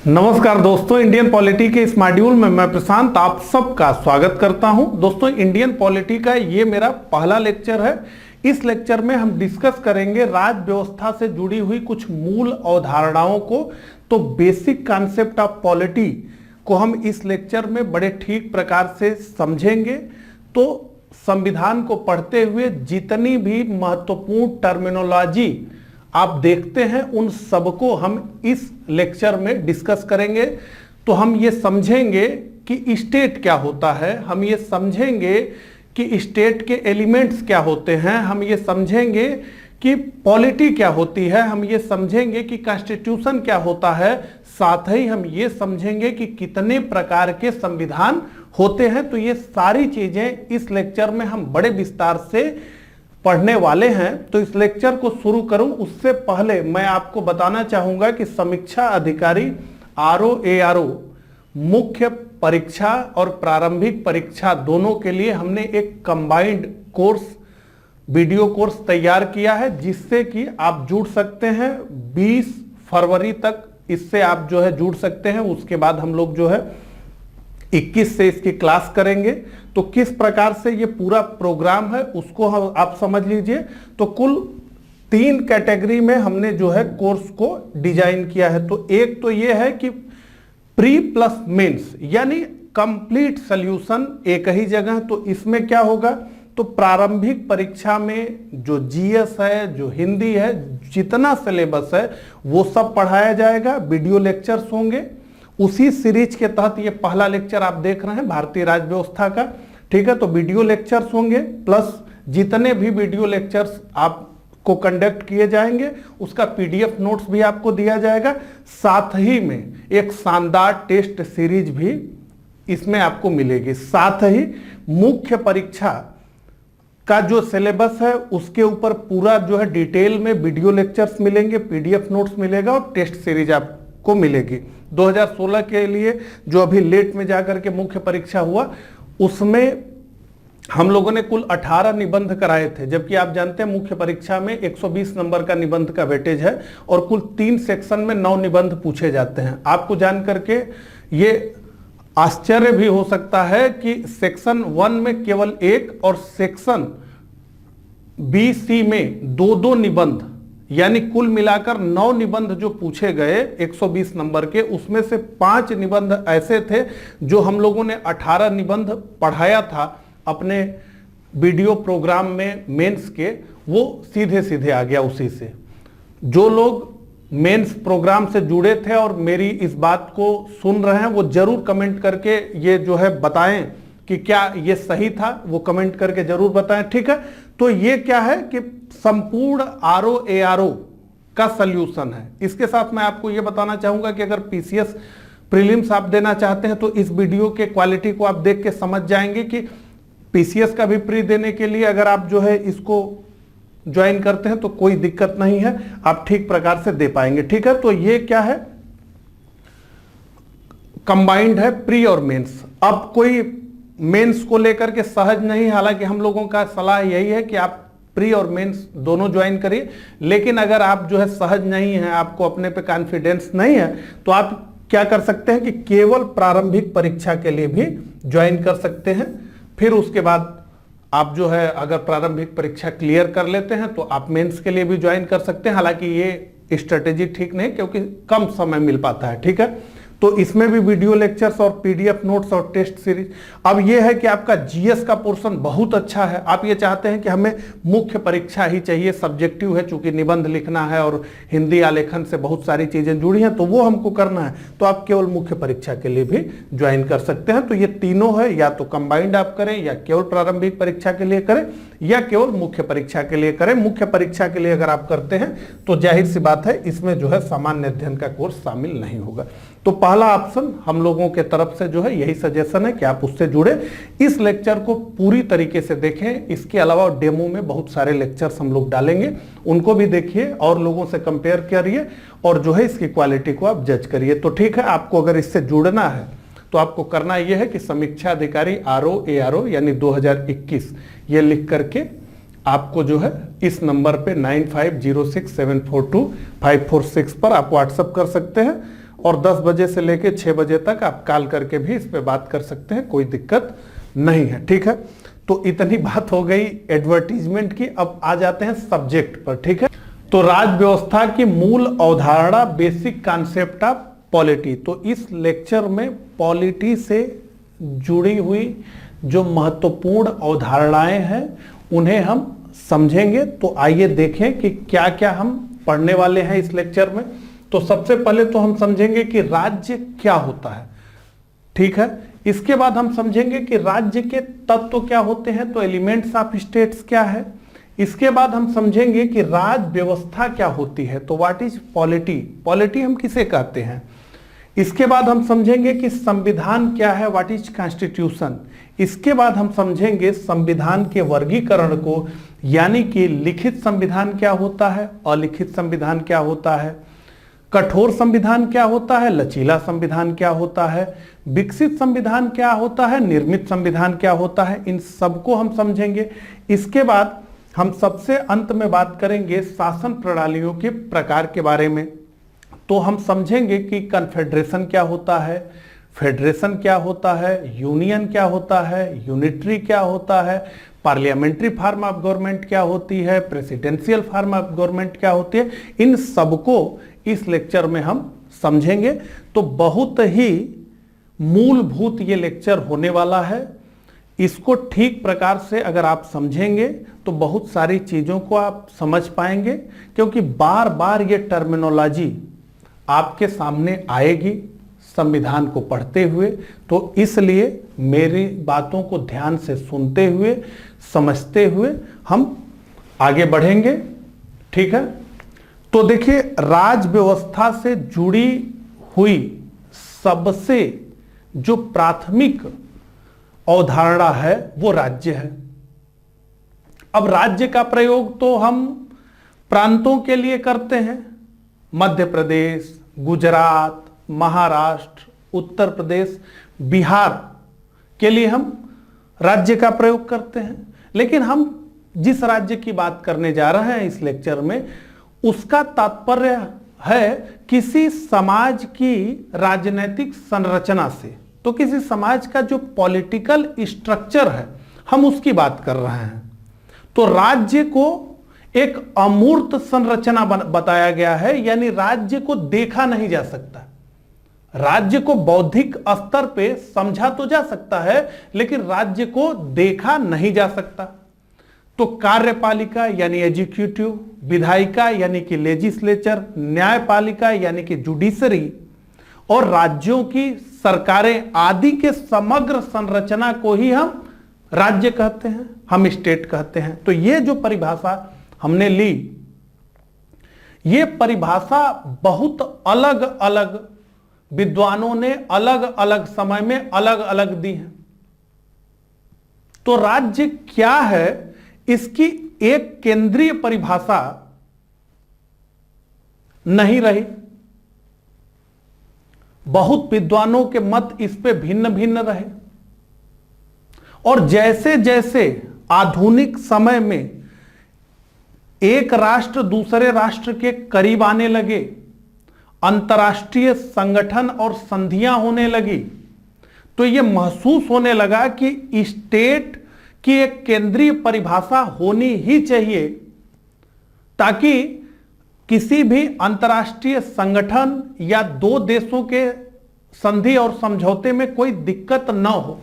नमस्कार दोस्तों, Indian polity के इस मॉड्यूल में मैं प्रशांत आप सबका स्वागत करता हूं। दोस्तों, इंडियन पॉलिटी का ये मेरा पहला लेक्चर है। इस लेक्चर में हम डिस्कस करेंगे राज्य व्यवस्था से जुड़ी हुई कुछ मूल अवधारणाओं को। तो बेसिक कॉन्सेप्ट ऑफ पॉलिटी को हम इस लेक्चर में बड़े ठीक प्रकार से समझेंगे। तो संविधान को पढ़ते हुए जितनी भी महत्वपूर्ण टर्मिनोलॉजी आप देखते हैं उन सबको हम इस लेक्चर में डिस्कस करेंगे। तो हम ये समझेंगे कि स्टेट क्या होता है, हम ये समझेंगे कि स्टेट के एलिमेंट्स क्या होते हैं, हम ये समझेंगे कि पॉलिटी क्या होती है, हम ये समझेंगे कि कॉन्स्टिट्यूशन क्या होता है, साथ ही हम ये समझेंगे कि कितने प्रकार के संविधान होते हैं। तो ये सारी चीजें इस लेक्चर में हम बड़े विस्तार से पढ़ने वाले हैं। तो इस लेक्चर को शुरू करूं उससे पहले मैं आपको बताना चाहूंगा कि समीक्षा अधिकारी आरओ मुख्य परीक्षा और प्रारंभिक परीक्षा दोनों के लिए हमने एक कंबाइंड कोर्स वीडियो कोर्स तैयार किया है, जिससे कि आप जुड़ सकते हैं 20 फरवरी तक। इससे आप जो है जुड़ सकते हैं। उसके बाद हम लोग जो है 21 से इसकी क्लास करेंगे। तो किस प्रकार से ये पूरा प्रोग्राम है उसको हम आप समझ लीजिए। तो कुल 3 कैटेगरी में हमने जो है कोर्स को डिजाइन किया है। तो एक तो ये है कि प्री प्लस मेंस यानी कंप्लीट सॉल्यूशन एक ही जगह। तो इसमें क्या होगा, तो प्रारंभिक परीक्षा में जो जीएस है, जो हिंदी है, जितना सिलेबस है वो सब पढ़ाया जाएगा। वीडियो लेक्चर्स होंगे। उसी सीरीज के तहत ये पहला लेक्चर आप देख रहे हैं भारतीय राज्य व्यवस्था का, ठीक है। तो वीडियो लेक्चर्स होंगे, प्लस जितने भी वीडियो लेक्चर्स आपको कंडक्ट किए जाएंगे उसका पीडीएफ नोट्स भी आपको दिया जाएगा। साथ ही में एक शानदार टेस्ट सीरीज भी इसमें आपको मिलेगी। साथ ही मुख्य परीक्षा का जो सिलेबस है उसके ऊपर पूरा जो है डिटेल में वीडियो लेक्चर्स मिलेंगे, पीडीएफ नोट्स मिलेगा और टेस्ट सीरीज आपको मिलेगी। 2016 के लिए जो अभी लेट में जाकर के मुख्य परीक्षा हुआ उसमें हम लोगों ने कुल 18 निबंध कराए थे, जबकि आप जानते हैं मुख्य परीक्षा में 120 नंबर का निबंध का वेटेज है और कुल 3 सेक्शन में 9 निबंध पूछे जाते हैं। आपको जान करके ये आश्चर्य भी हो सकता है कि सेक्शन 1 में केवल 1 और सेक्शन बी सी में 2-2 निबंध, यानी कुल मिलाकर 9 निबंध जो पूछे गए 120 नंबर के, उसमें से 5 निबंध ऐसे थे जो हम लोगों ने 18 निबंध पढ़ाया था अपने वीडियो प्रोग्राम में मेंस के, वो सीधे सीधे आ गया उसी से। जो लोग मेंस प्रोग्राम से जुड़े थे और मेरी इस बात को सुन रहे हैं वो जरूर कमेंट करके ये जो है बताएं कि क्या ये सही था, वो कमेंट करके जरूर बताएं, ठीक है। तो ये क्या है कि संपूर्ण आरओ का सॉल्यूशन है। इसके साथ मैं आपको ये बताना चाहूंगा कि अगर पीसीएस प्रीलिम्स आप देना चाहते हैं तो इस वीडियो के क्वालिटी को आप देख के समझ जाएंगे कि पीसीएस का भी प्री देने के लिए अगर आप जो है इसको ज्वाइन करते हैं तो कोई दिक्कत नहीं है, आप ठीक प्रकार से दे पाएंगे, ठीक है। तो ये क्या है, कंबाइंड है प्री और मेंस। अब कोई मेंस को लेकर के सहज नहीं, हालांकि हम लोगों का सलाह यही है कि आप प्री और मेंस दोनों ज्वाइन करिए। लेकिन अगर आप जो है सहज नहीं है, आपको अपने पे कॉन्फिडेंस नहीं है, तो आप क्या कर सकते हैं कि केवल प्रारंभिक परीक्षा के लिए भी ज्वाइन कर सकते हैं। फिर उसके बाद आप जो है अगर प्रारंभिक परीक्षा क्लियर कर लेते हैं तो आप मेंस के लिए भी ज्वाइन कर सकते हैं। हालांकि ये स्ट्रेटेजी ठीक नहीं क्योंकि कम समय मिल पाता है, ठीक है। तो इसमें भी वीडियो लेक्चर्स और पीडीएफ नोट्स और टेस्ट सीरीज। अब यह है कि आपका जीएस का पोर्शन बहुत अच्छा है। आप ये चाहते हैं कि हमें मुख्य परीक्षा ही चाहिए, सब्जेक्टिव है, चूंकि निबंध लिखना है और हिंदी आलेखन से बहुत सारी चीजें जुड़ी हैं तो वो हमको करना है, तो आप केवल मुख्य परीक्षा के लिए भी ज्वाइन कर सकते हैं। तो ये तीनों है, या तो कंबाइंड आप करें, या केवल प्रारंभिक परीक्षा के लिए करें, या केवल मुख्य परीक्षा के लिए करें। मुख्य परीक्षा के लिए अगर आप करते हैं तो जाहिर सी बात है इसमें जो है सामान्य अध्ययन का कोर्स शामिल नहीं होगा। तो पहला ऑप्शन हम लोगों के तरफ से जो है यही सजेशन है कि आप उससे जुड़े। इस लेक्चर को पूरी तरीके से देखें। इसके अलावा डेमो में बहुत सारे लेक्चर्स हम लोग डालेंगे, उनको भी देखिए और लोगों से कंपेयर करिए और जो है इसकी क्वालिटी को आप जज करिए। तो ठीक है, आपको अगर इससे जुड़ना है तो आपको करना यह है कि समीक्षा अधिकारी आरओ यानी 2021 ये लिख करके आपको जो है इस नंबर पे 9506742546 पर आप व्हाट्सएप कर सकते हैं और 10 बजे से लेके 6 बजे तक आप कॉल करके भी इस पे बात कर सकते हैं, कोई दिक्कत नहीं है। ठीक है, तो इतनी बात हो गई एडवर्टीजमेंट की। अब आ जाते हैं सब्जेक्ट पर। ठीक है, तो राज्य व्यवस्था की मूल अवधारणा, बेसिक कॉन्सेप्ट ऑफ पॉलिटी। तो इस लेक्चर में पॉलिटी से जुड़ी हुई जो महत्वपूर्ण अवधारणाएं हैं उन्हें हम समझेंगे। तो आइए देखें कि क्या क्या हम पढ़ने वाले हैं इस लेक्चर में। तो सबसे पहले तो हम समझेंगे कि राज्य क्या होता है। ठीक है, इसके बाद हम समझेंगे कि राज्य के तत्व क्या होते हैं, तो एलिमेंट्स ऑफ स्टेट्स क्या है। इसके बाद हम समझेंगे कि राज्य व्यवस्था क्या होती है, तो व्हाट इज पॉलिटी, पॉलिटी हम किसे कहते हैं। इसके बाद हम समझेंगे कि संविधान क्या है, व्हाट इज कॉन्स्टिट्यूशन। इसके बाद हम समझेंगे संविधान के वर्गीकरण को, यानी कि लिखित संविधान क्या होता है, अलिखित संविधान क्या होता है, कठोर संविधान क्या होता है, लचीला संविधान क्या होता है, विकसित संविधान क्या होता है, निर्मित संविधान क्या होता है, इन सबको हम समझेंगे। इसके बाद हम सबसे अंत में बात करेंगे शासन प्रणालियों के प्रकार के बारे में। तो हम समझेंगे कि कन्फेडरेशन क्या होता है, फेडरेशन क्या होता है, यूनियन क्या होता है, यूनिटरी क्या होता है, पार्लियामेंट्री फॉर्म ऑफ गवर्नमेंट क्या होती है, प्रेसिडेंशियल फॉर्म ऑफ गवर्नमेंट क्या होती है। इन सबको इस लेक्चर में हम समझेंगे। तो बहुत ही मूलभूत ये लेक्चर होने वाला है। इसको ठीक प्रकार से अगर आप समझेंगे तो बहुत सारी चीजों को आप समझ पाएंगे, क्योंकि बार बार ये टर्मिनोलॉजी आपके सामने आएगी संविधान को पढ़ते हुए। तो इसलिए मेरी बातों को ध्यान से सुनते हुए, समझते हुए हम आगे बढ़ेंगे। ठीक है, तो देखिए राज्य व्यवस्था से जुड़ी हुई सबसे जो प्राथमिक अवधारणा है वो राज्य है। अब राज्य का प्रयोग तो हम प्रांतों के लिए करते हैं, मध्य प्रदेश, गुजरात, महाराष्ट्र, उत्तर प्रदेश, बिहार के लिए हम राज्य का प्रयोग करते हैं। लेकिन हम जिस राज्य की बात करने जा रहे हैं इस लेक्चर में, उसका तात्पर्य है किसी समाज की राजनीतिक संरचना से। तो किसी समाज का जो पॉलिटिकल स्ट्रक्चर है हम उसकी बात कर रहे हैं। तो राज्य को एक अमूर्त संरचना बताया गया है, यानी राज्य को देखा नहीं जा सकता। राज्य को बौद्धिक स्तर पे समझा तो जा सकता है, लेकिन राज्य को देखा नहीं जा सकता। तो कार्यपालिका यानी एग्जीक्यूटिव, विधायिका यानी कि लेजिस्लेचर, न्यायपालिका यानी कि जुडिशरी और राज्यों की सरकारें आदि के समग्र संरचना को ही हम राज्य कहते हैं, हम स्टेट कहते हैं। तो ये जो परिभाषा हमने ली, ये परिभाषा बहुत अलग अलग विद्वानों ने अलग अलग समय में अलग अलग दी है। तो राज्य क्या है, इसकी एक केंद्रीय परिभाषा नहीं रही। बहुत विद्वानों के मत इस पे भिन्न भिन्न रहे। और जैसे जैसे आधुनिक समय में एक राष्ट्र दूसरे राष्ट्र के करीब आने लगे, अंतर्राष्ट्रीय संगठन और संधियां होने लगी, तो यह महसूस होने लगा कि स्टेट की एक केंद्रीय परिभाषा होनी ही चाहिए, ताकि किसी भी अंतर्राष्ट्रीय संगठन या दो देशों के संधि और समझौते में कोई दिक्कत न हो।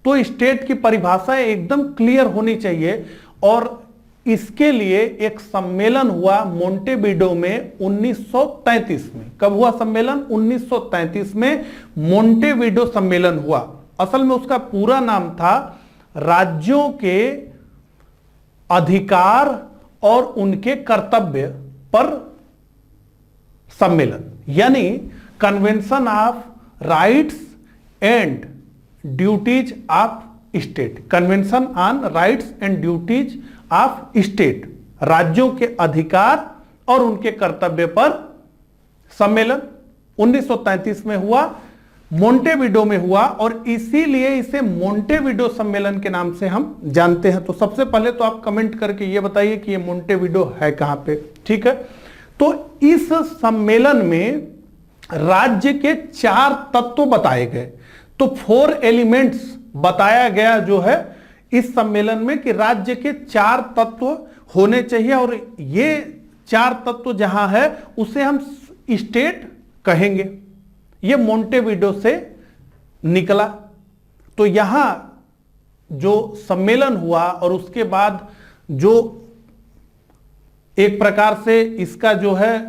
तो स्टेट की परिभाषा एकदम क्लियर होनी चाहिए। और इसके लिए एक सम्मेलन हुआ मोंटेविडो में 1933 में। कब हुआ सम्मेलन? 1933 में मोंटेविडो सम्मेलन हुआ। असल में उसका पूरा नाम था राज्यों के अधिकार और उनके कर्तव्य पर सम्मेलन, यानी convention of rights and duties of state. Convention on rights and duties of state, राज्यों के अधिकार और उनके कर्तव्य पर सम्मेलन 1933 में हुआ, मोंटेविडो में हुआ। और इसीलिए इसे मोंटेविडो सम्मेलन के नाम से हम जानते हैं। तो सबसे पहले तो आप कमेंट करके ये बताइए कि ये मोंटेविडो है कहां पे। ठीक है, तो इस सम्मेलन में राज्य के 4 तत्व बताए गए। तो 4 एलिमेंट्स बताया गया जो है इस सम्मेलन में कि राज्य के 4 तत्व होने चाहिए, और ये 4 तत्व जहां है उसे हम स्टेट कहेंगे। ये मोंटेविडो से निकला। तो यहां जो सम्मेलन हुआ और उसके बाद जो एक प्रकार से इसका जो है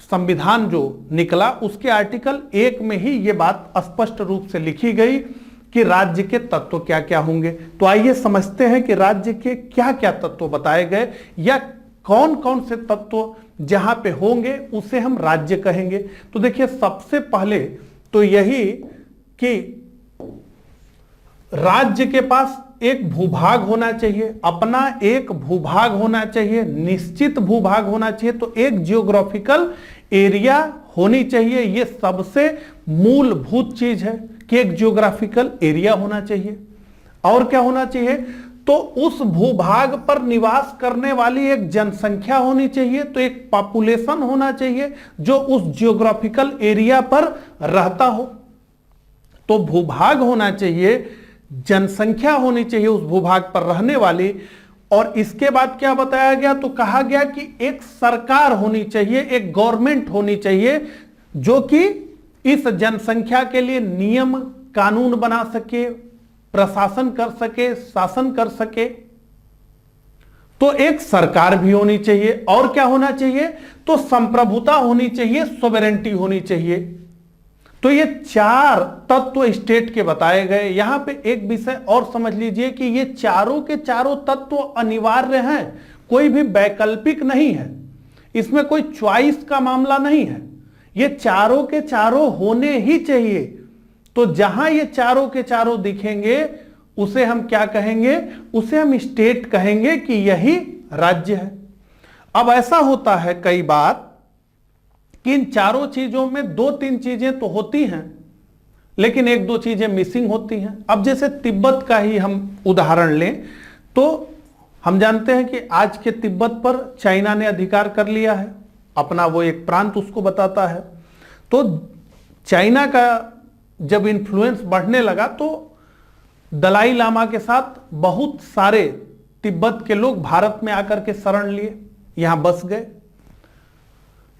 संविधान जो निकला, उसके आर्टिकल 1 में ही ये बात स्पष्ट रूप से लिखी गई कि राज्य के तत्व क्या क्या होंगे। तो आइए समझते हैं कि राज्य के क्या क्या तत्व बताए गए, या कौन कौन से तत्व जहां पे होंगे उसे हम राज्य कहेंगे। तो देखिए, सबसे पहले तो यही कि राज्य के पास एक भूभाग होना चाहिए, अपना एक भूभाग होना चाहिए, निश्चित भूभाग होना चाहिए। तो एक जियोग्राफिकल एरिया होनी चाहिए। यह सबसे मूलभूत चीज है कि एक जियोग्राफिकल एरिया होना चाहिए। और क्या होना चाहिए? तो उस भूभाग पर निवास करने वाली एक जनसंख्या होनी चाहिए। तो एक पॉपुलेशन होना चाहिए जो उस जियोग्राफिकल एरिया पर रहता हो। तो भूभाग होना चाहिए, जनसंख्या होनी चाहिए उस भूभाग पर रहने वाली। और इसके बाद क्या बताया गया? तो कहा गया कि एक सरकार होनी चाहिए, एक गवर्नमेंट होनी चाहिए जो कि इस जनसंख्या के लिए नियम कानून बना सके, प्रशासन कर सके, शासन कर सके। तो एक सरकार भी होनी चाहिए। और क्या होना चाहिए? तो संप्रभुता होनी चाहिए, सोवेरेंटी होनी चाहिए। तो ये 4 तत्व स्टेट के बताए गए। यहां पे एक विषय और समझ लीजिए कि ये चारों के चारों तत्व अनिवार्य हैं, कोई भी वैकल्पिक नहीं है, इसमें कोई चॉइस का मामला नहीं है। ये चारों के चारों होने ही चाहिए। तो जहां ये चारों के चारों दिखेंगे उसे हम क्या कहेंगे? उसे हम स्टेट कहेंगे कि यही राज्य है। अब ऐसा होता है कई बार कि इन चारों चीजों में 2-3 चीजें तो होती हैं, लेकिन 1-2 चीजें मिसिंग होती हैं। अब जैसे तिब्बत का ही हम उदाहरण लें, तो हम जानते हैं कि आज के तिब्बत पर चाइना ने अधिकार कर लिया है, अपना वो एक प्रांत उसको बताता है। तो चाइना का जब इन्फ्लुएंस बढ़ने लगा तो दलाई लामा के साथ बहुत सारे तिब्बत के लोग भारत में आकर के शरण लिए, यहां बस गए।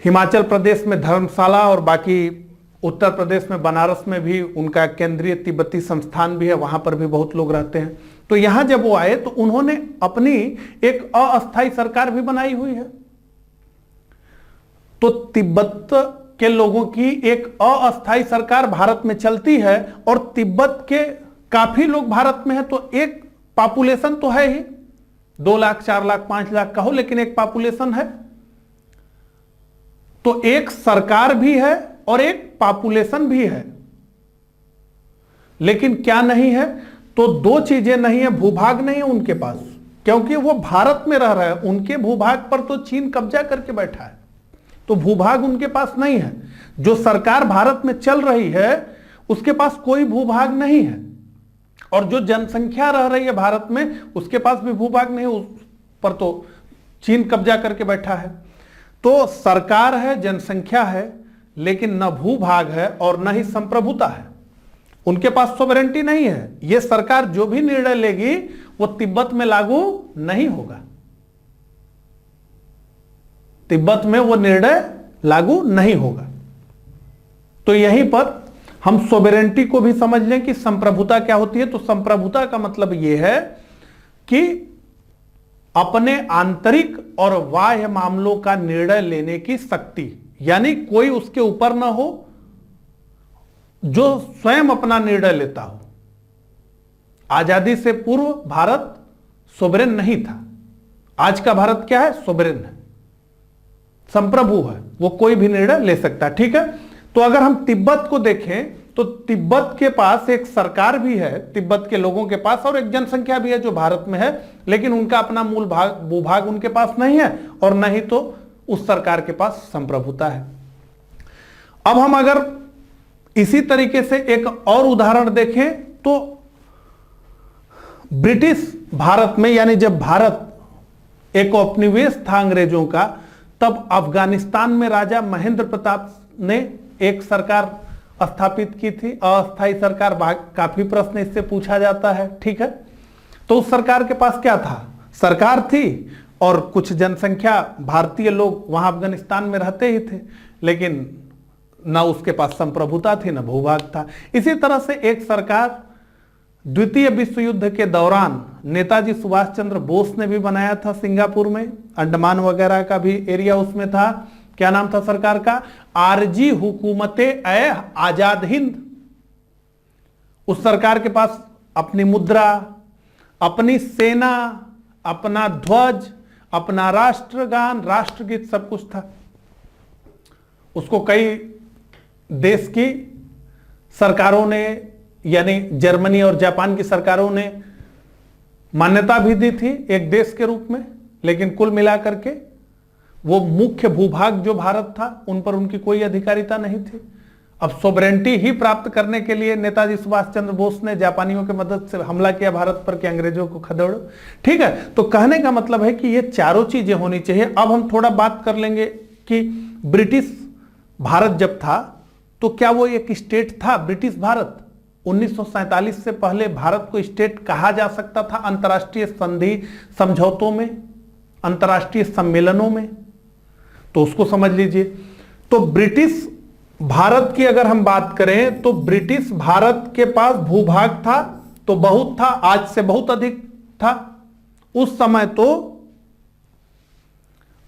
हिमाचल प्रदेश में धर्मशाला और बाकी उत्तर प्रदेश में बनारस में भी उनका केंद्रीय तिब्बती संस्थान भी है, वहां पर भी बहुत लोग रहते हैं। तो यहां जब वो आए तो उन्होंने अपनी एक अस्थायी सरकार भी बनाई हुई है। तो तिब्बत के लोगों की एक अस्थायी सरकार भारत में चलती है और तिब्बत के काफी लोग भारत में है। तो एक पॉपुलेशन तो है ही, 2 लाख 4 लाख 5 लाख का हो, लेकिन एक पॉपुलेशन है। तो एक सरकार भी है और एक पॉपुलेशन भी है, लेकिन क्या नहीं है? तो 2 चीजें नहीं है। भूभाग नहीं है उनके पास, क्योंकि वो भारत में रह रहे हैं। उनके भूभाग पर तो चीन कब्जा करके बैठा है, तो भूभाग उनके पास नहीं है। जो सरकार भारत में चल रही है उसके पास कोई भूभाग नहीं है, और जो जनसंख्या रह रही है भारत में उसके पास भी भूभाग नहीं, उस पर तो चीन कब्जा करके बैठा है। तो सरकार है, जनसंख्या है, लेकिन न भूभाग है और न ही संप्रभुता है। उनके पास सोवरेंटी नहीं है। यह सरकार जो भी निर्णय लेगी वो तिब्बत में लागू नहीं होगा, तिब्बत में वो निर्णय लागू नहीं होगा। तो यहीं पर हम सोवरेंटी को भी समझ लें कि संप्रभुता क्या होती है। तो संप्रभुता का मतलब यह है कि अपने आंतरिक और बाह्य मामलों का निर्णय लेने की शक्ति, यानी कोई उसके ऊपर ना हो, जो स्वयं अपना निर्णय लेता हो। आजादी से पूर्व भारत सोवरेन नहीं था, आज का भारत क्या है? सोवरेन है, संप्रभु है, वो कोई भी निर्णय ले सकता है। ठीक है। तो अगर हम तिब्बत को देखें तो तिब्बत के पास एक सरकार भी है, तिब्बत के लोगों के पास, और एक जनसंख्या भी है जो भारत में है, लेकिन उनका अपना मूल भूभाग उनके पास नहीं है, और न ही तो उस सरकार के पास संप्रभुता है। अब हम अगर इसी तरीके से एक और उदाहरण देखें तो ब्रिटिश भारत में, यानी जब भारत एक उपनिवेश था अंग्रेजों का, तब अफगानिस्तान में राजा महेंद्र प्रताप ने एक सरकार स्थापित की थी, अस्थायी सरकार, काफी प्रश्न इससे पूछा जाता है, ठीक है। तो उस सरकार के पास क्या था, सरकार थी और कुछ जनसंख्या भारतीय लोग वहां अफगानिस्तान में रहते ही थे, लेकिन ना उसके पास संप्रभुता थी ना भूभाग था। इसी तरह से एक सरकार द्वितीय विश्व युद्ध के दौरान नेताजी सुभाष चंद्र बोस ने भी बनाया था सिंगापुर में, अंडमान वगैरह का भी एरिया उसमें था। क्या नाम था सरकार का, आरजी हुकूमत-ए-आजाद हिंद। उस सरकार के पास अपनी मुद्रा, अपनी सेना, अपना ध्वज, अपना राष्ट्रगान, राष्ट्रगीत, सब कुछ था। उसको कई देश की सरकारों ने, यानी जर्मनी और जापान की सरकारों ने मान्यता भी दी थी एक देश के रूप में, लेकिन कुल मिलाकर के वो मुख्य भूभाग जो भारत था उन पर उनकी कोई अधिकारिता नहीं थी। अब सोवरेंटी ही प्राप्त करने के लिए नेताजी सुभाष चंद्र बोस ने जापानियों की मदद से हमला किया भारत पर कि अंग्रेजों को खदेड़ो, ठीक है। तो कहने का मतलब है कि ये चारों चीजें होनी चाहिए। अब हम थोड़ा बात कर लेंगे कि ब्रिटिश भारत जब था तो क्या वो एक स्टेट था ब्रिटिश भारत? 1947 से पहले भारत को स्टेट कहा जा सकता था अंतर्राष्ट्रीय संधि समझौतों में, अंतर्राष्ट्रीय सम्मेलनों में, तो उसको समझ लीजिए। तो ब्रिटिश भारत की अगर हम बात करें तो ब्रिटिश भारत के पास भूभाग था तो बहुत था, आज से बहुत अधिक था। उस समय तो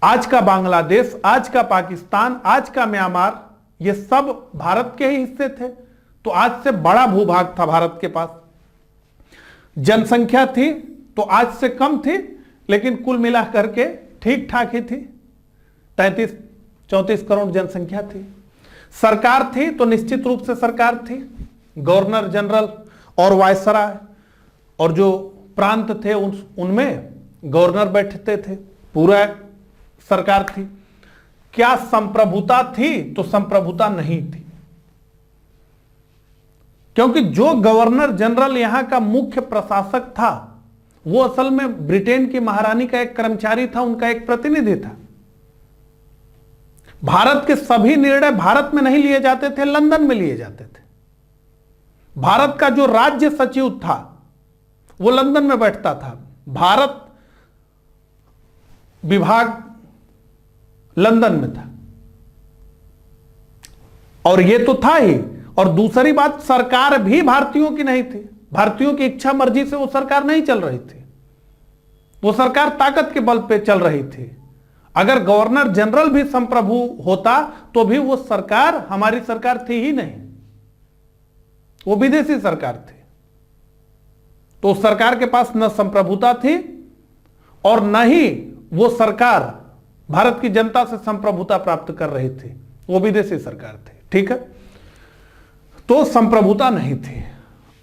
आज का बांग्लादेश, आज का पाकिस्तान, आज का म्यांमार, ये सब भारत के ही हिस्से थे। तो आज से बड़ा भूभाग था भारत के पास। जनसंख्या थी तो आज से कम थी, लेकिन कुल मिला करके ठीक ठाक ही थी। 33-34 करोड़ जनसंख्या थी। सरकार थी तो निश्चित रूप से सरकार थी, गवर्नर जनरल और वायसराय, और जो प्रांत थे उनमें गवर्नर बैठते थे, पूरा सरकार थी। क्या संप्रभुता थी? तो संप्रभुता नहीं थी, क्योंकि जो गवर्नर जनरल यहां का मुख्य प्रशासक था वो असल में ब्रिटेन की महारानी का एक कर्मचारी था, उनका एक प्रतिनिधि था। भारत के सभी निर्णय भारत में नहीं लिए जाते थे, लंदन में लिए जाते थे। भारत का जो राज्य सचिव था वो लंदन में बैठता था, भारत विभाग लंदन में था, और ये तो था ही। और दूसरी बात, सरकार भी भारतीयों की नहीं थी, भारतीयों की इच्छा मर्जी से वो सरकार नहीं चल रही थी, वो सरकार ताकत के बल पे चल रही थी। अगर गवर्नर जनरल भी संप्रभु होता तो भी वो सरकार हमारी सरकार थी ही नहीं, वो विदेशी सरकार थी। तो उस सरकार के पास न संप्रभुता थी और न ही वो सरकार भारत की जनता से संप्रभुता प्राप्त कर रही थी, वो विदेशी सरकार थी, ठीक है। तो संप्रभुता नहीं थी।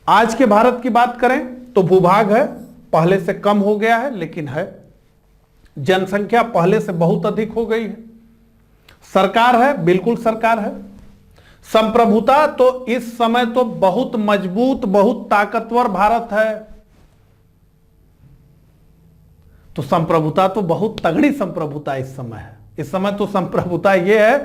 आज के भारत की बात करें तो भूभाग है, पहले से कम हो गया है लेकिन है, जनसंख्या पहले से बहुत अधिक हो गई है, सरकार है, बिल्कुल सरकार है। संप्रभुता तो इस समय तो बहुत मजबूत, बहुत ताकतवर भारत है। तो संप्रभुता तो बहुत तगड़ी संप्रभुता इस समय है। इस समय तो संप्रभुता यह है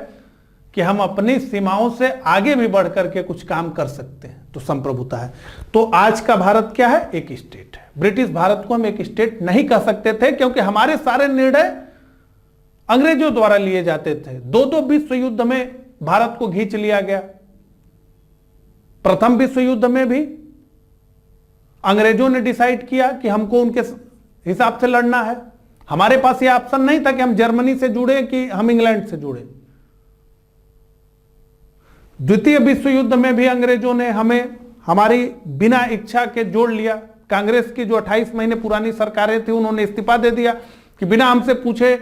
कि हम अपनी सीमाओं से आगे भी बढ़ करके कुछ काम कर सकते हैं, तो संप्रभुता है। तो आज का भारत क्या है? एक स्टेट है। ब्रिटिश भारत को हम एक स्टेट नहीं कह सकते थे, क्योंकि हमारे सारे निर्णय अंग्रेजों द्वारा लिए जाते थे। दो विश्व युद्ध में भारत को खींच लिया गया। प्रथम विश्व युद्ध में भी अंग्रेजों ने डिसाइड किया कि हमको उनके हिसाब से लड़ना है। हमारे पास यह ऑप्शन नहीं था कि हम जर्मनी से जुड़े कि हम इंग्लैंड से जुड़े। द्वितीय विश्व युद्ध में भी अंग्रेजों ने हमें हमारी बिना इच्छा के जोड़ लिया। कांग्रेस की जो 28 महीने पुरानी सरकारें थी उन्होंने इस्तीफा दे दिया कि बिना हमसे पूछे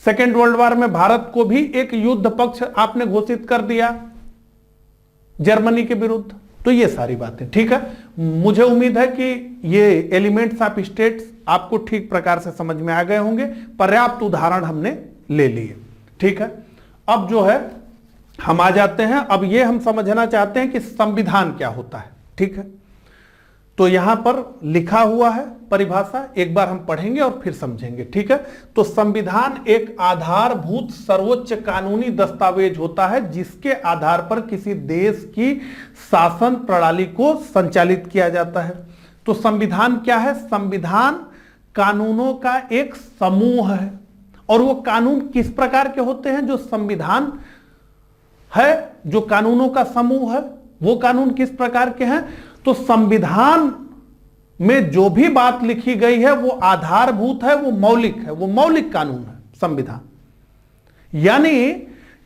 सेकेंड वर्ल्ड वॉर में भारत को भी एक युद्ध पक्ष आपने घोषित कर दिया जर्मनी के विरुद्ध। तो ये सारी बातें ठीक है। मुझे उम्मीद है कि ये एलिमेंट्स ऑफ स्टेट्स आपको ठीक प्रकार से समझ में आ गए होंगे। पर्याप्त उदाहरण हमने ले लिए, ठीक है। अब जो है हम आ जाते हैं, अब ये हम समझना चाहते हैं कि संविधान क्या होता है, ठीक है। तो यहां पर लिखा हुआ है परिभाषा, एक बार हम पढ़ेंगे और फिर समझेंगे, ठीक है। तो संविधान एक आधारभूत सर्वोच्च कानूनी दस्तावेज होता है जिसके आधार पर किसी देश की शासन प्रणाली को संचालित किया जाता है। तो संविधान क्या है? संविधान कानूनों का एक समूह है। और वो कानून किस प्रकार के होते हैं? जो संविधान है, जो कानूनों का समूह है, वो कानून किस प्रकार के हैं? तो संविधान में जो भी बात लिखी गई है वो आधारभूत है, वो मौलिक है, वो मौलिक कानून है संविधान। यानी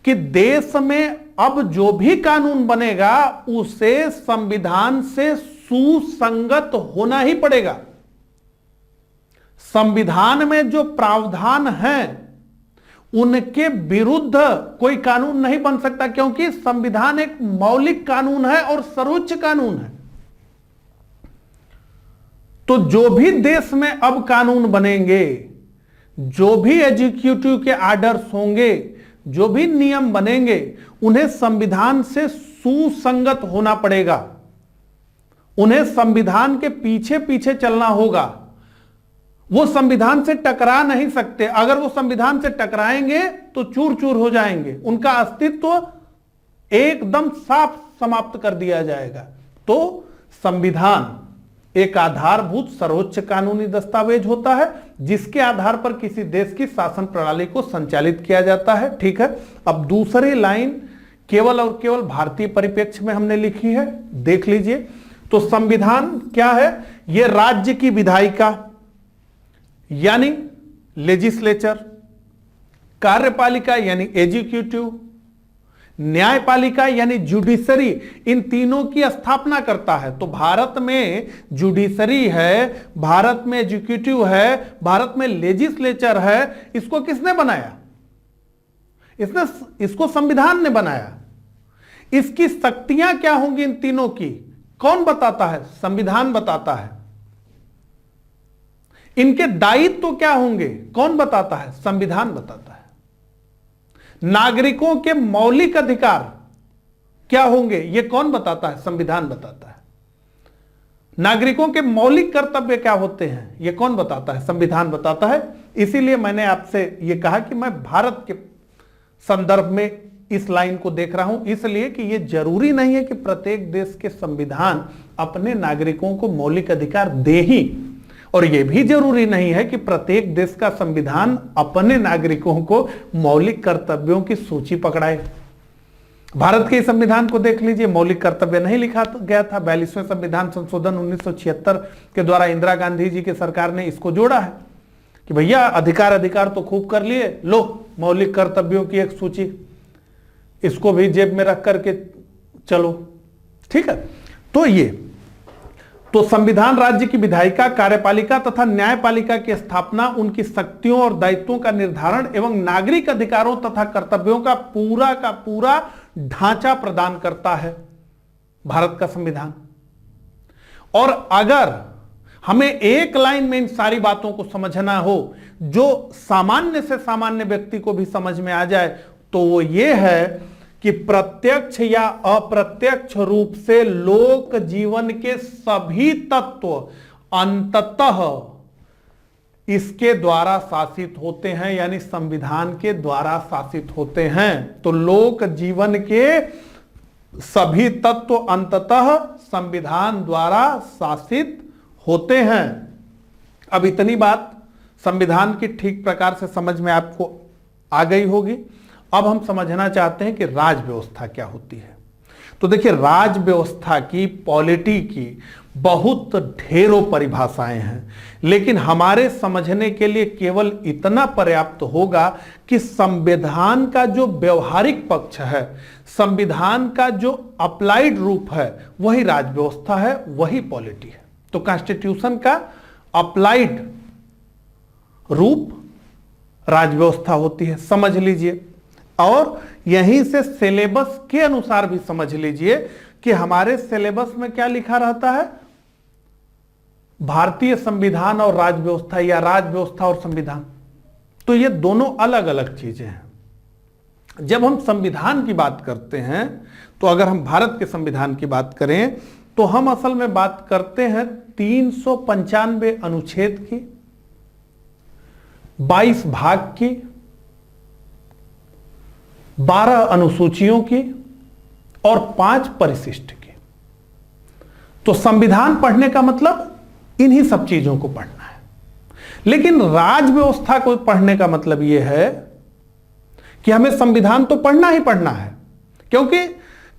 कि देश में अब जो भी कानून बनेगा उसे संविधान से सुसंगत होना ही पड़ेगा। संविधान में जो प्रावधान हैं उनके विरुद्ध कोई कानून नहीं बन सकता, क्योंकि संविधान एक मौलिक कानून है और सर्वोच्च कानून है। तो जो भी देश में अब कानून बनेंगे, जो भी एग्जीक्यूटिव के आर्डर्स होंगे, जो भी नियम बनेंगे, उन्हें संविधान से सुसंगत होना पड़ेगा। उन्हें संविधान के पीछे पीछे चलना होगा। वो संविधान से टकरा नहीं सकते। अगर वो संविधान से टकराएंगे तो चूर चूर हो जाएंगे, उनका अस्तित्व एकदम साफ समाप्त कर दिया जाएगा। तो संविधान एक आधारभूत सर्वोच्च कानूनी दस्तावेज होता है जिसके आधार पर किसी देश की शासन प्रणाली को संचालित किया जाता है, ठीक है। अब दूसरी लाइन केवल और केवल भारतीय परिप्रेक्ष्य में हमने लिखी है, देख लीजिए। तो संविधान क्या है? यह राज्य की विधायिका यानी लेजिस्लेचर, कार्यपालिका यानी एग्जीक्यूटिव, न्यायपालिका यानी जुडिशरी, इन तीनों की स्थापना करता है। तो भारत में जुडिशरी है, भारत में एग्जीक्यूटिव है, भारत में लेजिस्लेचर है। इसको किसने बनाया? इसको संविधान ने बनाया। इसकी शक्तियां क्या होंगी इन तीनों की? कौन बताता है? संविधान बताता है। इनके दायित्व तो क्या होंगे? कौन बताता है? संविधान बताता है। नागरिकों के मौलिक अधिकार क्या होंगे? यह कौन बताता है? संविधान बताता है। नागरिकों के मौलिक कर्तव्य क्या होते हैं? यह कौन बताता है? संविधान बताता है। इसीलिए मैंने आपसे यह कहा कि मैं भारत के संदर्भ में इस लाइन को देख रहा हूं, इसलिए कि यह जरूरी नहीं है कि प्रत्येक देश के संविधान अपने नागरिकों को मौलिक अधिकार दे ही, और यह भी जरूरी नहीं है कि प्रत्येक देश का संविधान अपने नागरिकों को मौलिक कर्तव्यों की सूची पकड़ाए। भारत के संविधान को देख लीजिए, मौलिक कर्तव्य नहीं लिखा गया था। 42वें संविधान संशोधन 1976 के द्वारा इंदिरा गांधी जी की सरकार ने इसको जोड़ा है कि भैया अधिकार तो खूब कर लिए, लो मौलिक कर्तव्यों की एक सूची, इसको भी जेब में रख करके चलो, ठीक है। तो संविधान राज्य की विधायिका, कार्यपालिका तथा न्यायपालिका की स्थापना, उनकी शक्तियों और दायित्वों का निर्धारण एवं नागरिक अधिकारों तथा कर्तव्यों का पूरा ढांचा प्रदान करता है भारत का संविधान। और अगर हमें एक लाइन में इन सारी बातों को समझना हो, जो सामान्य से सामान्य व्यक्ति को भी समझ में आ जाए, तो वो ये है कि प्रत्यक्ष या अप्रत्यक्ष रूप से लोक जीवन के सभी तत्व अंततः इसके द्वारा शासित होते हैं, यानी संविधान के द्वारा शासित होते हैं। तो लोक जीवन के सभी तत्व अंततः संविधान द्वारा शासित होते हैं। अब इतनी बात संविधान की ठीक प्रकार से समझ में आपको आ गई होगी। अब हम समझना चाहते हैं कि राज व्यवस्था क्या होती है। तो देखिए, राज व्यवस्था की, पॉलिटी की बहुत ढेरों परिभाषाएं हैं, लेकिन हमारे समझने के लिए केवल इतना पर्याप्त होगा कि संविधान का जो व्यवहारिक पक्ष है, संविधान का जो अप्लाइड रूप है, वही राज व्यवस्था है, वही पॉलिटी है। तो कॉन्स्टिट्यूशन का अप्लाइड रूप राज व्यवस्था होती है, समझ लीजिए। और यहीं से सिलेबस के अनुसार भी समझ लीजिए कि हमारे सिलेबस में क्या लिखा रहता है? भारतीय संविधान और राज व्यवस्था, या राज व्यवस्था और संविधान। तो ये दोनों अलग अलग चीजें हैं। जब हम संविधान की बात करते हैं, तो अगर हम भारत के संविधान की बात करें तो हम असल में बात करते हैं 395 अनुच्छेद की, 22 भाग की, 12 अनुसूचियों की और 5 परिशिष्ट की। तो संविधान पढ़ने का मतलब इन्हीं सब चीजों को पढ़ना है। लेकिन राज व्यवस्था को पढ़ने का मतलब यह है कि हमें संविधान तो पढ़ना ही पढ़ना है, क्योंकि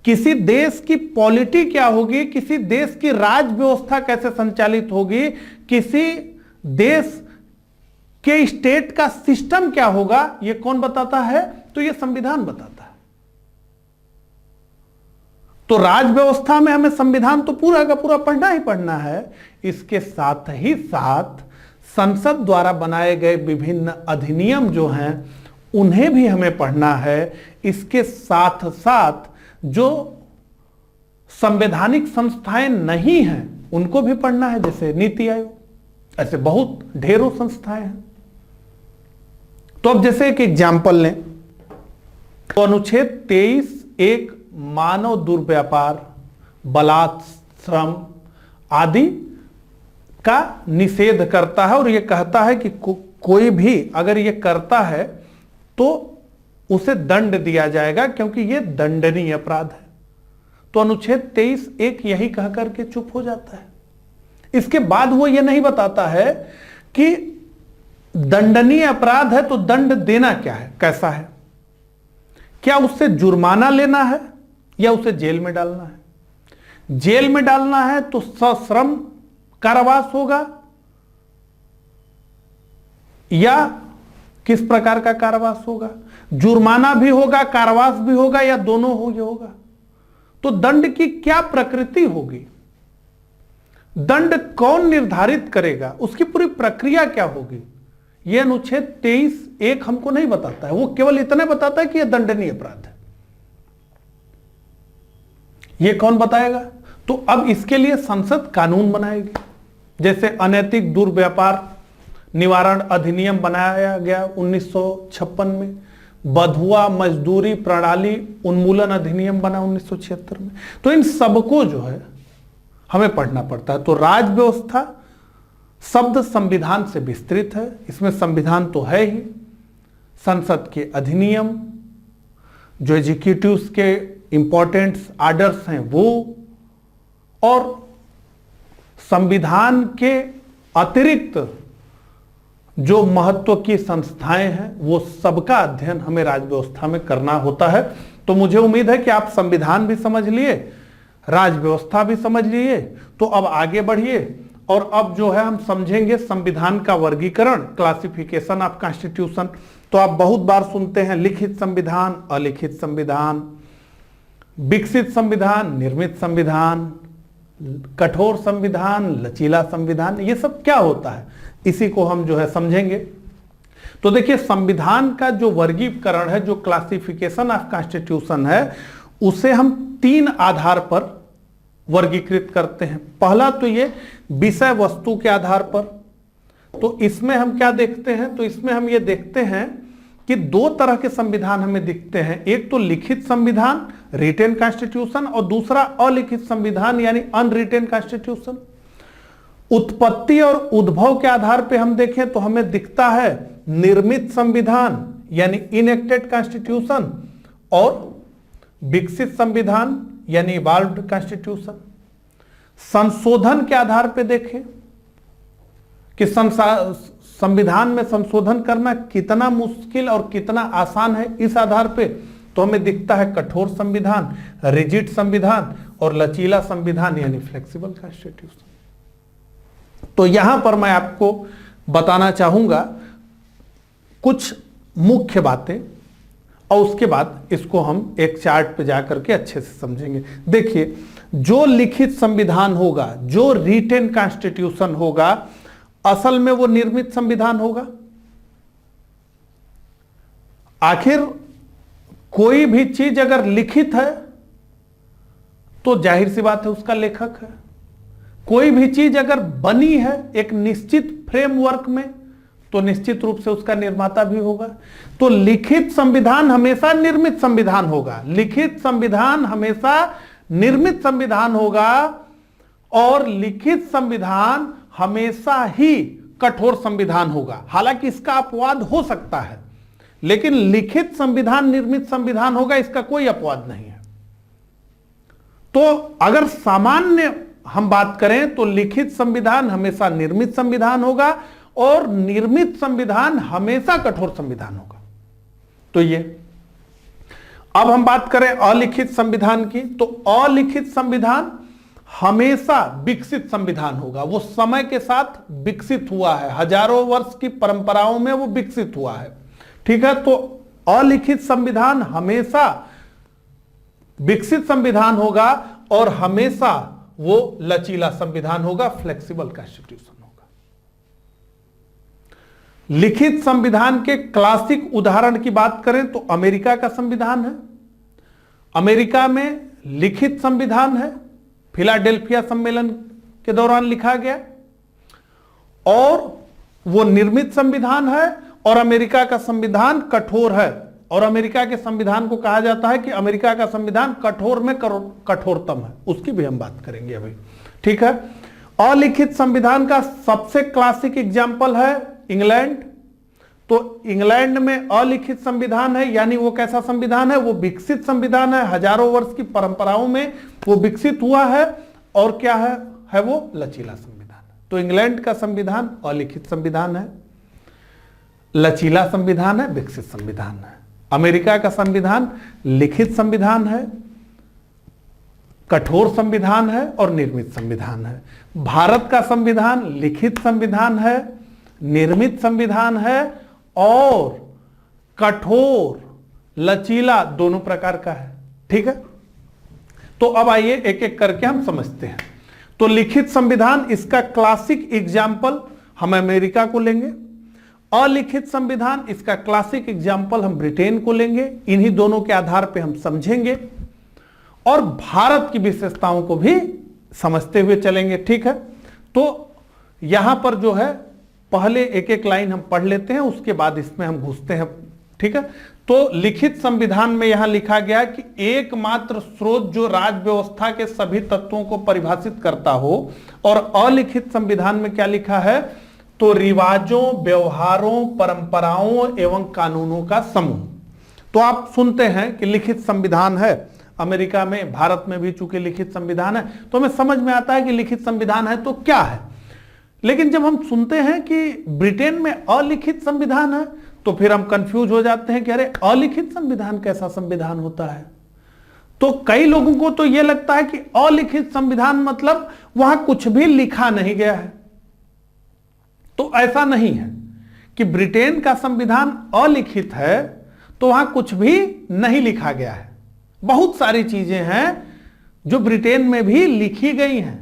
किसी देश की पॉलिटी क्या होगी, किसी देश की राज व्यवस्था कैसे संचालित होगी, किसी देश के स्टेट का सिस्टम क्या होगा, यह कौन बताता है? तो यह संविधान बताता है। तो राज व्यवस्था में हमें संविधान तो पूरा का पूरा पढ़ना ही पढ़ना है। इसके साथ ही साथ संसद द्वारा बनाए गए विभिन्न अधिनियम जो हैं उन्हें भी हमें पढ़ना है। इसके साथ साथ जो संवैधानिक संस्थाएं नहीं हैं उनको भी पढ़ना है, जैसे नीति आयोग, ऐसे बहुत ढेरों संस्थाएं हैं। तो अब जैसे एक एग्जाम्पल लें तो अनुच्छेद 23(1) मानव दुर्व्यापार, बलात्कार, श्रम आदि का निषेध करता है और यह कहता है कि कोई भी अगर यह करता है तो उसे दंड दिया जाएगा, क्योंकि यह दंडनीय अपराध है। तो अनुच्छेद 23(1) यही कह करके चुप हो जाता है। इसके बाद वो यह नहीं बताता है कि दंडनीय अपराध है तो दंड देना क्या है, कैसा है, क्या उससे जुर्माना लेना है या उसे जेल में डालना है। जेल में डालना है तो सश्रम कारावास होगा या किस प्रकार का कारावास होगा, जुर्माना भी होगा, कारावास भी होगा या दोनों होगा। तो दंड की क्या प्रकृति होगी, दंड कौन निर्धारित करेगा, उसकी पूरी प्रक्रिया क्या होगी, यह अनुच्छेद 23(1) हमको नहीं बताता है। वो केवल इतना बताता है कि यह दंडनीय अपराध है। यह कौन बताएगा? तो अब इसके लिए संसद कानून बनाएगी। जैसे अनैतिक दुर्व्यापार निवारण अधिनियम बनाया गया 1956 में, बंधुआ मजदूरी प्रणाली उन्मूलन अधिनियम बना 1976 में। तो इन सबको जो है हमें पढ़ना पड़ता है। तो राज व्यवस्था शब्द संविधान से विस्तृत है, इसमें संविधान तो है ही, संसद के अधिनियम, जो एग्जीक्यूटिव्स के इंपॉर्टेंट आर्डर्स हैं वो, और संविधान के अतिरिक्त जो महत्व की संस्थाएं हैं वो सबका अध्ययन हमें राज व्यवस्था में करना होता है। तो मुझे उम्मीद है कि आप संविधान भी समझ लिए, राज व्यवस्था भी समझ लिए। तो अब आगे बढ़िए और अब जो है हम समझेंगे संविधान का वर्गीकरण, क्लासिफिकेशन ऑफ कॉन्स्टिट्यूशन। तो आप बहुत बार सुनते हैं लिखित संविधान, अलिखित संविधान, विकसित संविधान, निर्मित संविधान, कठोर संविधान, लचीला संविधान। ये सब क्या होता है इसी को हम जो है समझेंगे। तो देखिए संविधान का जो वर्गीकरण है, जो क्लासिफिकेशन ऑफ कॉन्स्टिट्यूशन है, उसे हम 3 आधार पर वर्गीकृत करते हैं। पहला तो ये विषय वस्तु के आधार पर। तो इसमें हम क्या देखते हैं? तो इसमें हम ये देखते हैं कि 2 तरह के संविधान हमें दिखते हैं। एक तो लिखित संविधान रिटेन कॉन्स्टिट्यूशन और दूसरा अलिखित संविधान यानी अनरिटेन कॉन्स्टिट्यूशन। उत्पत्ति और उद्भव के आधार पे हम देखें तो हमें दिखता है निर्मित संविधान यानी इनएक्टेड कॉन्स्टिट्यूशन और विकसित संविधान यानी इवॉल्व्ड कॉन्स्टिट्यूशन। संशोधन के आधार पे देखें कि संविधान में संशोधन करना कितना मुश्किल और कितना आसान है, इस आधार पे तो हमें दिखता है कठोर संविधान, रिजिड संविधान और लचीला संविधान यानी फ्लेक्सिबल कॉन्स्टिट्यूशन। तो यहां पर मैं आपको बताना चाहूंगा कुछ मुख्य बातें और उसके बाद इसको हम एक चार्ट पे जाकर के अच्छे से समझेंगे। देखिए, जो लिखित संविधान होगा, जो रिटेन कॉन्स्टिट्यूशन होगा, असल में वो निर्मित संविधान होगा। आखिर कोई भी चीज अगर लिखित है तो जाहिर सी बात है उसका लेखक है। कोई भी चीज अगर बनी है एक निश्चित फ्रेमवर्क में तो निश्चित रूप से उसका निर्माता भी होगा। तो लिखित संविधान हमेशा निर्मित संविधान होगा, लिखित संविधान हमेशा निर्मित संविधान होगा। और लिखित संविधान हमेशा ही कठोर संविधान होगा। हालांकि इसका अपवाद हो सकता है, लेकिन लिखित संविधान निर्मित संविधान होगा, इसका कोई अपवाद नहीं है। तो अगर सामान्य हम बात करें तो लिखित संविधान हमेशा निर्मित संविधान होगा और निर्मित संविधान हमेशा कठोर संविधान होगा। तो ये अब हम बात करें अलिखित संविधान की, तो अलिखित संविधान हमेशा विकसित संविधान होगा। वो समय के साथ विकसित हुआ है, हजारों वर्ष की परंपराओं में वो विकसित हुआ है। ठीक है, तो अलिखित संविधान हमेशा विकसित संविधान होगा और हमेशा वो लचीला संविधान होगा, फ्लेक्सिबल कॉन्स्टिट्यूशन होगा। लिखित संविधान के क्लासिक उदाहरण की बात करें तो अमेरिका का संविधान है। अमेरिका में लिखित संविधान है, फिलाडेल्फिया सम्मेलन के दौरान लिखा गया, और वो निर्मित संविधान है और अमेरिका का संविधान कठोर है। और अमेरिका के संविधान को कहा जाता है कि अमेरिका का संविधान कठोर में कठोरतम है, उसकी भी हम बात करेंगे अभी। ठीक है, अलिखित संविधान का सबसे क्लासिक एग्जाम्पल है इंग्लैंड। तो इंग्लैंड में अलिखित संविधान है, यानी वो कैसा संविधान है, वो विकसित संविधान है, हजारों वर्ष की परंपराओं में वो विकसित हुआ है। और क्या है वो लचीला संविधान। तो इंग्लैंड का संविधान अलिखित संविधान है, लचीला संविधान है, विकसित संविधान है। अमेरिका का संविधान लिखित संविधान है, कठोर संविधान है और निर्मित संविधान है। भारत का संविधान लिखित संविधान है, निर्मित संविधान है और कठोर लचीला दोनों प्रकार का है। ठीक है, तो अब आइए एक एक करके हम समझते हैं। तो लिखित संविधान, इसका क्लासिक एग्जाम्पल हम अमेरिका को लेंगे। अलिखित संविधान, इसका क्लासिक एग्जाम्पल हम ब्रिटेन को लेंगे। इन्हीं दोनों के आधार पे हम समझेंगे और भारत की विशेषताओं को भी समझते हुए चलेंगे। ठीक है, तो यहां पर जो है पहले एक एक लाइन हम पढ़ लेते हैं, उसके बाद इसमें हम घुसते हैं। ठीक है, तो लिखित संविधान में यहां लिखा गया कि एकमात्र स्रोत जो राज्य व्यवस्था के सभी तत्वों को परिभाषित करता हो। और अलिखित संविधान में क्या लिखा है, तो रिवाजों, व्यवहारों, परंपराओं एवं कानूनों का समूह। तो आप सुनते हैं कि लिखित संविधान है अमेरिका में, भारत में भी चूंकि लिखित संविधान है, तो हमें समझ में आता है कि लिखित संविधान है तो क्या है। लेकिन जब हम सुनते हैं कि ब्रिटेन में अलिखित संविधान है तो फिर हम कंफ्यूज हो जाते हैं कि अरे अलिखित संविधान कैसा संविधान होता है। तो कई लोगों को तो यह लगता है कि अलिखित संविधान मतलब वहां कुछ भी लिखा नहीं गया है। तो ऐसा नहीं है कि ब्रिटेन का संविधान अलिखित है तो वहां कुछ भी नहीं लिखा गया है। बहुत सारी चीजें हैं जो ब्रिटेन में भी लिखी गई हैं।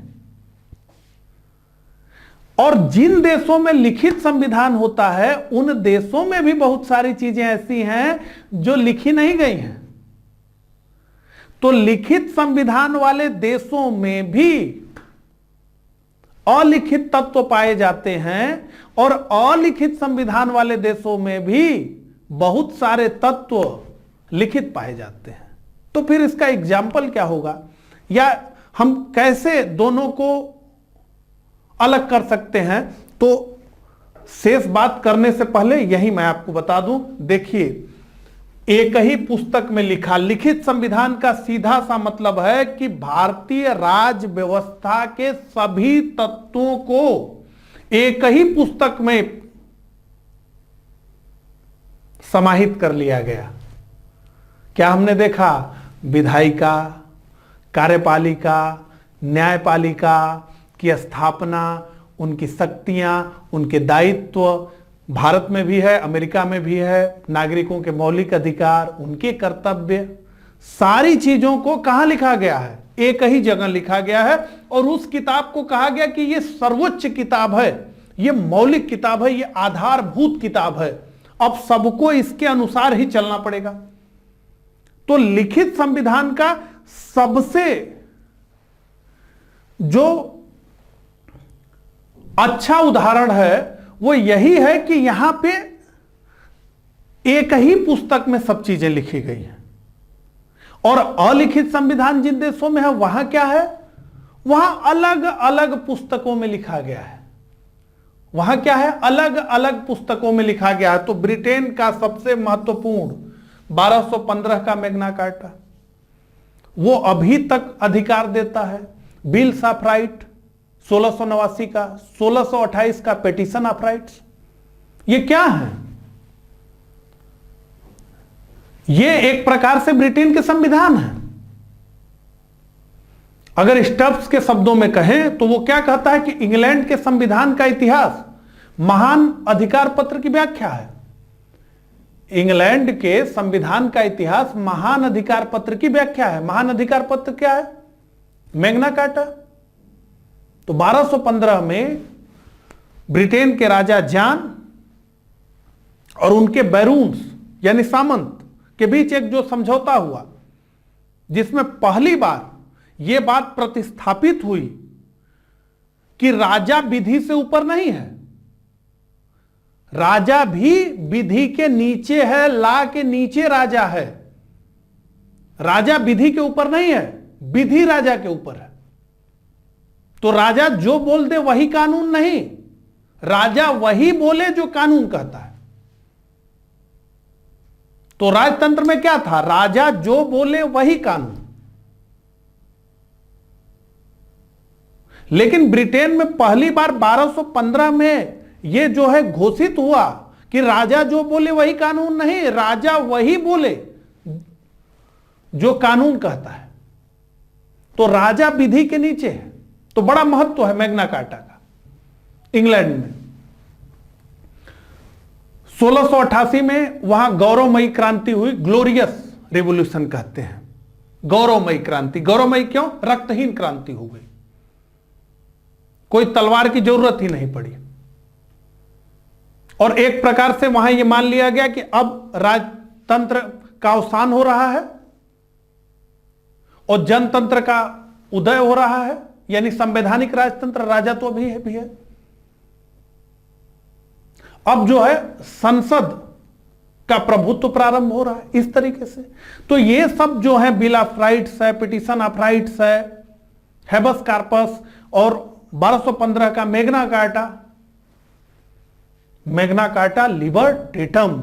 और जिन देशों में लिखित संविधान होता है उन देशों में भी बहुत सारी चीजें ऐसी हैं जो लिखी नहीं गई हैं। तो लिखित संविधान वाले देशों में भी अलिखित तत्व पाए जाते हैं और अलिखित संविधान वाले देशों में भी बहुत सारे तत्व लिखित पाए जाते हैं। तो फिर इसका एग्जाम्पल क्या होगा, या हम कैसे दोनों को अलग कर सकते हैं। तो शेष बात करने से पहले यही मैं आपको बता दूं, देखिए एक ही पुस्तक में लिखा लिखित संविधान का सीधा सा मतलब है कि भारतीय राज्य व्यवस्था के सभी तत्वों को एक ही पुस्तक में समाहित कर लिया गया। क्या हमने देखा, विधायिका, कार्यपालिका, न्यायपालिका की स्थापना, उनकी शक्तियां, उनके दायित्व भारत में भी है, अमेरिका में भी है, नागरिकों के मौलिक अधिकार, उनके कर्तव्य, सारी चीजों को कहां लिखा गया है, एक ही जगह लिखा गया है। और उस किताब को कहा गया कि यह सर्वोच्च किताब है, यह मौलिक किताब है, यह आधारभूत किताब है, अब सबको इसके अनुसार ही चलना पड़ेगा। तो लिखित संविधान का सबसे जो अच्छा उदाहरण है वो यही है कि यहां पे एक ही पुस्तक में सब चीजें लिखी गई हैं। और अलिखित संविधान जिन देशों में है वहां क्या है, वहां अलग अलग पुस्तकों में लिखा गया है। वहां क्या है, अलग अलग पुस्तकों में लिखा गया है। तो ब्रिटेन का सबसे महत्वपूर्ण 1215 का मैग्ना कार्टा, वो अभी तक अधिकार देता है। बिल्स ऑफ राइट 1689 का, 1628 का पेटिशन ऑफ राइट्स, ये क्या है? ये एक प्रकार से ब्रिटेन के संविधान है। अगर स्टब्स के शब्दों में कहें तो वो क्या कहता है कि इंग्लैंड के संविधान का इतिहास महान अधिकार पत्र की व्याख्या है। इंग्लैंड के संविधान का इतिहास महान अधिकार पत्र की व्याख्या है। महान अधिकार पत्र क्या है? Magna carta. तो 1215 में ब्रिटेन के राजा जॉन और उनके बैरून्स यानी सामंत के बीच एक जो समझौता हुआ, जिसमें पहली बार यह बात प्रतिस्थापित हुई कि राजा विधि से ऊपर नहीं है, राजा भी विधि के नीचे है, ला के नीचे राजा है। राजा विधि के ऊपर नहीं है, विधि राजा के ऊपर है। तो राजा जो बोल दे वही कानून नहीं, राजा वही बोले जो कानून कहता है। तो राजतंत्र में क्या था? राजा जो बोले वही कानून। लेकिन ब्रिटेन में पहली बार 1215 में यह जो है घोषित हुआ कि राजा जो बोले वही कानून नहीं, राजा वही बोले जो कानून कहता है। तो राजा विधि के नीचे है। तो बड़ा महत्व है मैग्ना कार्टा का इंग्लैंड में। 1688 में वहां गौरवमयी क्रांति हुई, ग्लोरियस रिवॉल्यूशन कहते हैं। गौरवमयी क्रांति, गौरवमयी क्यों? रक्तहीन क्रांति हो गई, कोई तलवार की जरूरत ही नहीं पड़ी। और एक प्रकार से वहां यह मान लिया गया कि अब राजतंत्र का अवसान हो रहा है और जनतंत्र का उदय हो रहा है, यानी संवैधानिक राजतंत्र, राजा तो अभी है भी है। अब जो है संसद का प्रभुत्व प्रारंभ हो रहा है इस तरीके से। तो ये सब जो है बिल ऑफ राइट्स है, पिटिशन ऑफ राइट्स है, हेबस कार्पस और 1215 का मैग्ना कार्टा। मैग्ना कार्टा लिबर्टेटम,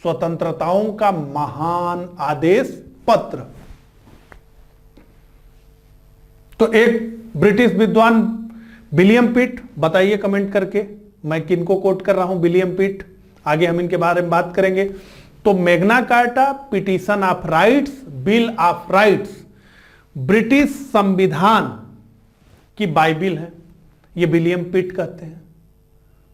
स्वतंत्रताओं का महान आदेश पत्र। तो एक ब्रिटिश विद्वान विलियम पिट, बताइए कमेंट करके मैं किनको कोट कर रहा हूं, विलियम पिट। आगे हम इनके बारे में बात करेंगे। तो Magna carta, petition of rights, bill of rights British संविधान की बाइबिल है, ये विलियम पिट कहते हैं।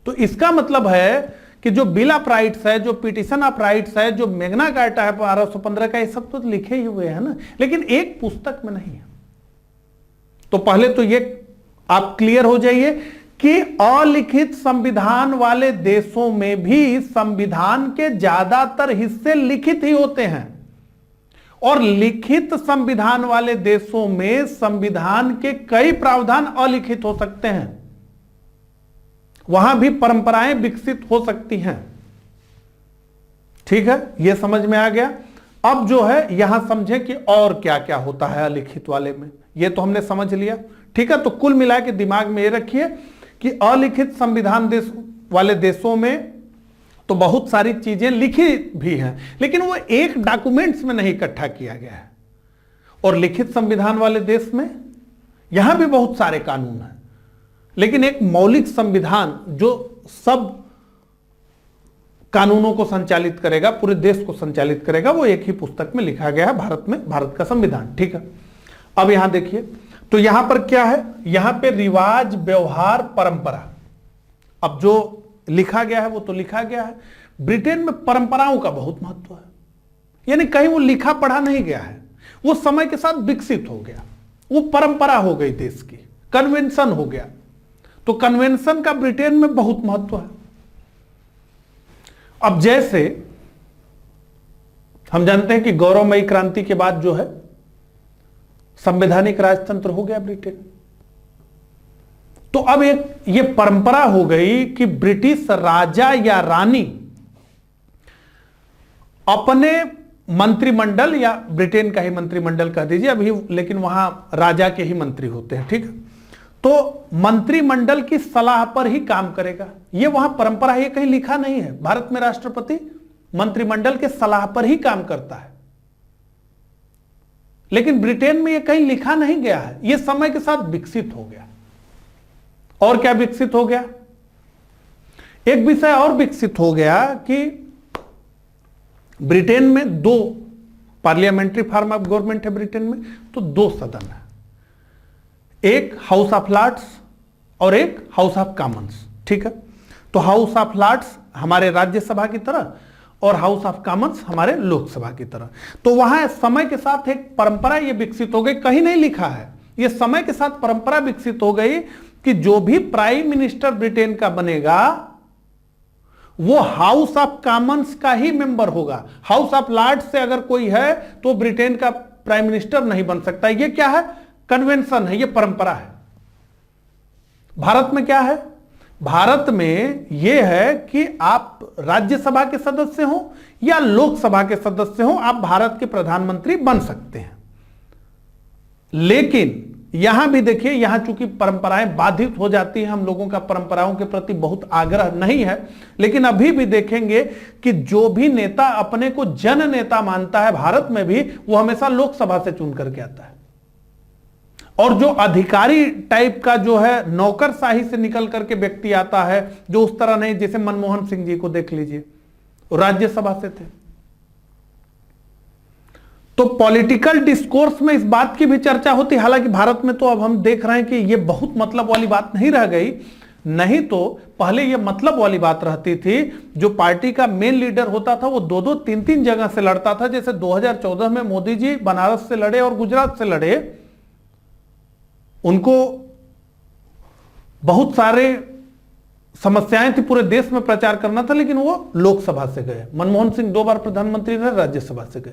तो इसका मतलब है कि जो बिल ऑफ राइट्स है, जो पिटिशन ऑफ राइट्स है, जो मैग्ना कार्टा है 1215 का, ये सब तो लिखे ही हुए हैं ना, लेकिन एक पुस्तक में नहीं है। तो पहले तो ये आप क्लियर हो जाइए कि अलिखित संविधान वाले देशों में भी संविधान के ज्यादातर हिस्से लिखित ही होते हैं, और लिखित संविधान वाले देशों में संविधान के कई प्रावधान अलिखित हो सकते हैं, वहां भी परंपराएं विकसित हो सकती हैं। ठीक है, यह समझ में आ गया। अब जो है यहां समझें कि और क्या क्या होता है अलिखित वाले में, यह तो हमने समझ लिया। ठीक है, तो कुल मिला के दिमाग में यह रखिए कि अलिखित संविधान देश वाले देशों में तो बहुत सारी चीजें लिखी भी हैं, लेकिन वो एक डॉक्यूमेंट्स में नहीं इकट्ठा किया गया है। और लिखित संविधान वाले देश में यहां भी बहुत सारे कानून हैं, लेकिन एक मौलिक संविधान जो सब कानूनों को संचालित करेगा, पूरे देश को संचालित करेगा, वो एक ही पुस्तक में लिखा गया है भारत में, भारत का संविधान। ठीक है, अब यहां देखिए, तो यहां पर क्या है, यहां पे रिवाज, व्यवहार, परंपरा। अब जो लिखा गया है वो तो लिखा गया है। ब्रिटेन में परंपराओं का बहुत महत्व है, यानी कहीं वो लिखा पढ़ा नहीं गया है, वो समय के साथ विकसित हो गया, वो परंपरा हो गई देश की, कन्वेंशन हो गया। तो कन्वेंशन का ब्रिटेन में बहुत महत्व है। अब जैसे हम जानते हैं कि गौरवमयी क्रांति के बाद जो है संवैधानिक राजतंत्र हो गया ब्रिटेन। तो अब एक ये परंपरा हो गई कि ब्रिटिश राजा या रानी अपने मंत्रिमंडल या ब्रिटेन का ही मंत्रिमंडल कह दीजिए अभी, लेकिन वहां राजा के ही मंत्री होते हैं, ठीक है। तो मंत्रिमंडल की सलाह पर ही काम करेगा, ये वहां परंपरा है, ये कहीं लिखा नहीं है। भारत में राष्ट्रपति मंत्रिमंडल के सलाह पर ही काम करता है, लेकिन ब्रिटेन में ये कहीं लिखा नहीं गया है। ये समय के साथ विकसित हो गया। और क्या विकसित हो गया? एक विषय और विकसित हो गया कि ब्रिटेन में 2 पार्लियामेंट्री फॉर्म ऑफ गवर्नमेंट है ब्रिटेन में, तो 2 सदन है, एक हाउस ऑफ लॉर्ड्स और एक हाउस ऑफ कॉमन्स, ठीक है। तो हाउस ऑफ लॉर्ड्स हमारे राज्यसभा की तरह और हाउस ऑफ कॉमन्स हमारे लोकसभा की तरह। तो वहां समय के साथ एक परंपरा ये विकसित हो गई, कहीं नहीं लिखा है, ये समय के साथ परंपरा विकसित हो गई कि जो भी प्राइम मिनिस्टर ब्रिटेन का बनेगा वो हाउस ऑफ कॉमन्स का ही मेंबर होगा। हाउस ऑफ लॉर्ड्स से अगर कोई है तो ब्रिटेन का प्राइम मिनिस्टर नहीं बन सकता। ये क्या है? कन्वेंशन है, ये परंपरा है। भारत में क्या है? भारत में यह है कि आप राज्यसभा के सदस्य हो या लोकसभा के सदस्य हो, आप भारत के प्रधानमंत्री बन सकते हैं। लेकिन यहां भी देखिए, यहां चूंकि परंपराएं बाधित हो जाती हैं, हम लोगों का परंपराओं के प्रति बहुत आग्रह नहीं है, लेकिन अभी भी देखेंगे कि जो भी नेता अपने को जन नेता मानता है भारत में भी, वो हमेशा लोकसभा से चुन करके आता है। और जो अधिकारी टाइप का जो है, नौकरशाही से निकल करके व्यक्ति आता है, जो उस तरह नहीं, जैसे मनमोहन सिंह जी को देख लीजिए, राज्यसभा से थे। तो पॉलिटिकल डिस्कोर्स में इस बात की भी चर्चा होती है। हालांकि भारत में तो अब हम देख रहे हैं कि ये बहुत मतलब वाली बात नहीं रह गई, नहीं तो पहले ये मतलब वाली बात रहती थी। जो पार्टी का मेन लीडर होता था वो 2-2, 3-3 जगह से लड़ता था। जैसे 2014 में मोदी जी बनारस से लड़े और गुजरात से लड़े, उनको बहुत सारे समस्याएं थी, पूरे देश में प्रचार करना था, लेकिन वो लोकसभा से गए। मनमोहन सिंह 2 बार प्रधानमंत्री रहे, राज्यसभा से गए।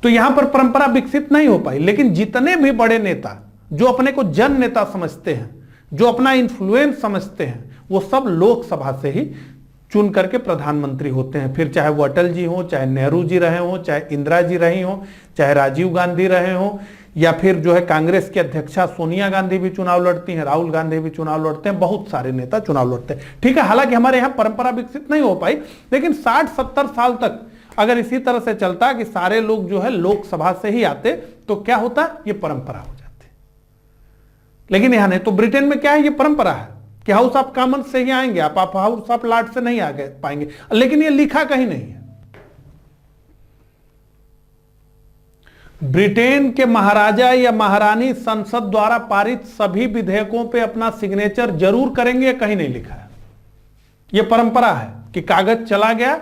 तो यहां पर परंपरा विकसित नहीं हो पाई। लेकिन जितने भी बड़े नेता जो अपने को जन नेता समझते हैं, जो अपना इन्फ्लुएंस समझते हैं, वो सब लोकसभा से ही चुन करके प्रधानमंत्री होते हैं। फिर चाहे वो अटल जी हो, चाहे नेहरू जी रहे हो, चाहे इंदिरा जी रही हो, चाहे राजीव गांधी रहे हो, या फिर जो है कांग्रेस की अध्यक्षा सोनिया गांधी भी चुनाव लड़ती हैं, राहुल गांधी भी चुनाव लड़ते हैं, बहुत सारे नेता चुनाव लड़ते हैं, ठीक है। हालांकि हमारे यहां परंपरा विकसित नहीं हो पाई, लेकिन 60-70 साल तक अगर इसी तरह से चलता कि सारे लोग जो है लोकसभा से ही आते, तो क्या होता? ये परंपरा हो जाती। लेकिन यहां नहीं। तो ब्रिटेन में क्या है? ये परंपरा है कि हाउस ऑफ कॉमन्स से ही आएंगे आप हाउस ऑफ लॉर्ड्स से नहीं आ पाएंगे। लेकिन ये लिखा कहीं नहीं है। ब्रिटेन के महाराजा या महारानी संसद द्वारा पारित सभी विधेयकों पे अपना सिग्नेचर जरूर करेंगे, कहीं नहीं लिखा है। यह परंपरा है कि कागज चला गया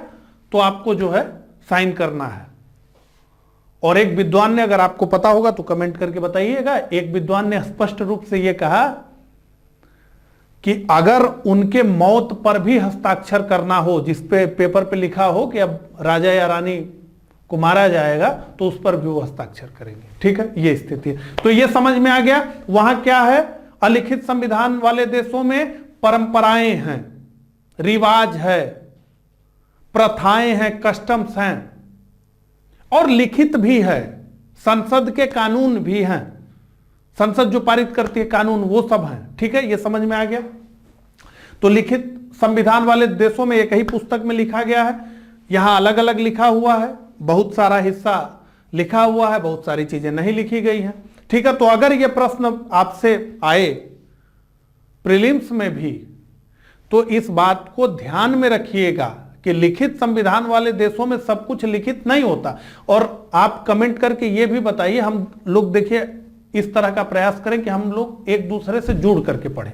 तो आपको जो है साइन करना है। और एक विद्वान ने, अगर आपको पता होगा तो कमेंट करके बताइएगा, एक विद्वान ने स्पष्ट रूप से यह कहा कि अगर उनके मौत पर भी हस्ताक्षर करना हो, जिस पे पेपर पे लिखा हो कि अब राजा या रानी को मारा जाएगा, तो उस पर भी वो हस्ताक्षर करेंगे, ठीक है। ये स्थिति है। तो ये समझ में आ गया। वहां क्या है? अलिखित संविधान वाले देशों में परंपराएं हैं, रिवाज है, प्रथाएं हैं, कस्टम्स हैं, और लिखित भी है। संसद के कानून भी हैं, संसद जो पारित करती है कानून, वो सब हैं, ठीक है। ये समझ में आ गया। तो लिखित संविधान वाले देशों में एक ही पुस्तक में लिखा गया है, यहां अलग अलग लिखा हुआ है, बहुत सारा हिस्सा लिखा हुआ है, बहुत सारी चीजें नहीं लिखी गई हैं, ठीक है। तो अगर यह प्रश्न आपसे आए प्रीलिम्स में भी, तो इस बात को ध्यान में रखिएगा कि लिखित संविधान वाले देशों में सब कुछ लिखित नहीं होता। और आप कमेंट करके ये भी बताइए, हम लोग देखिए इस तरह का प्रयास करें कि हम लोग एक दूसरे से जुड़ करके पढ़ें,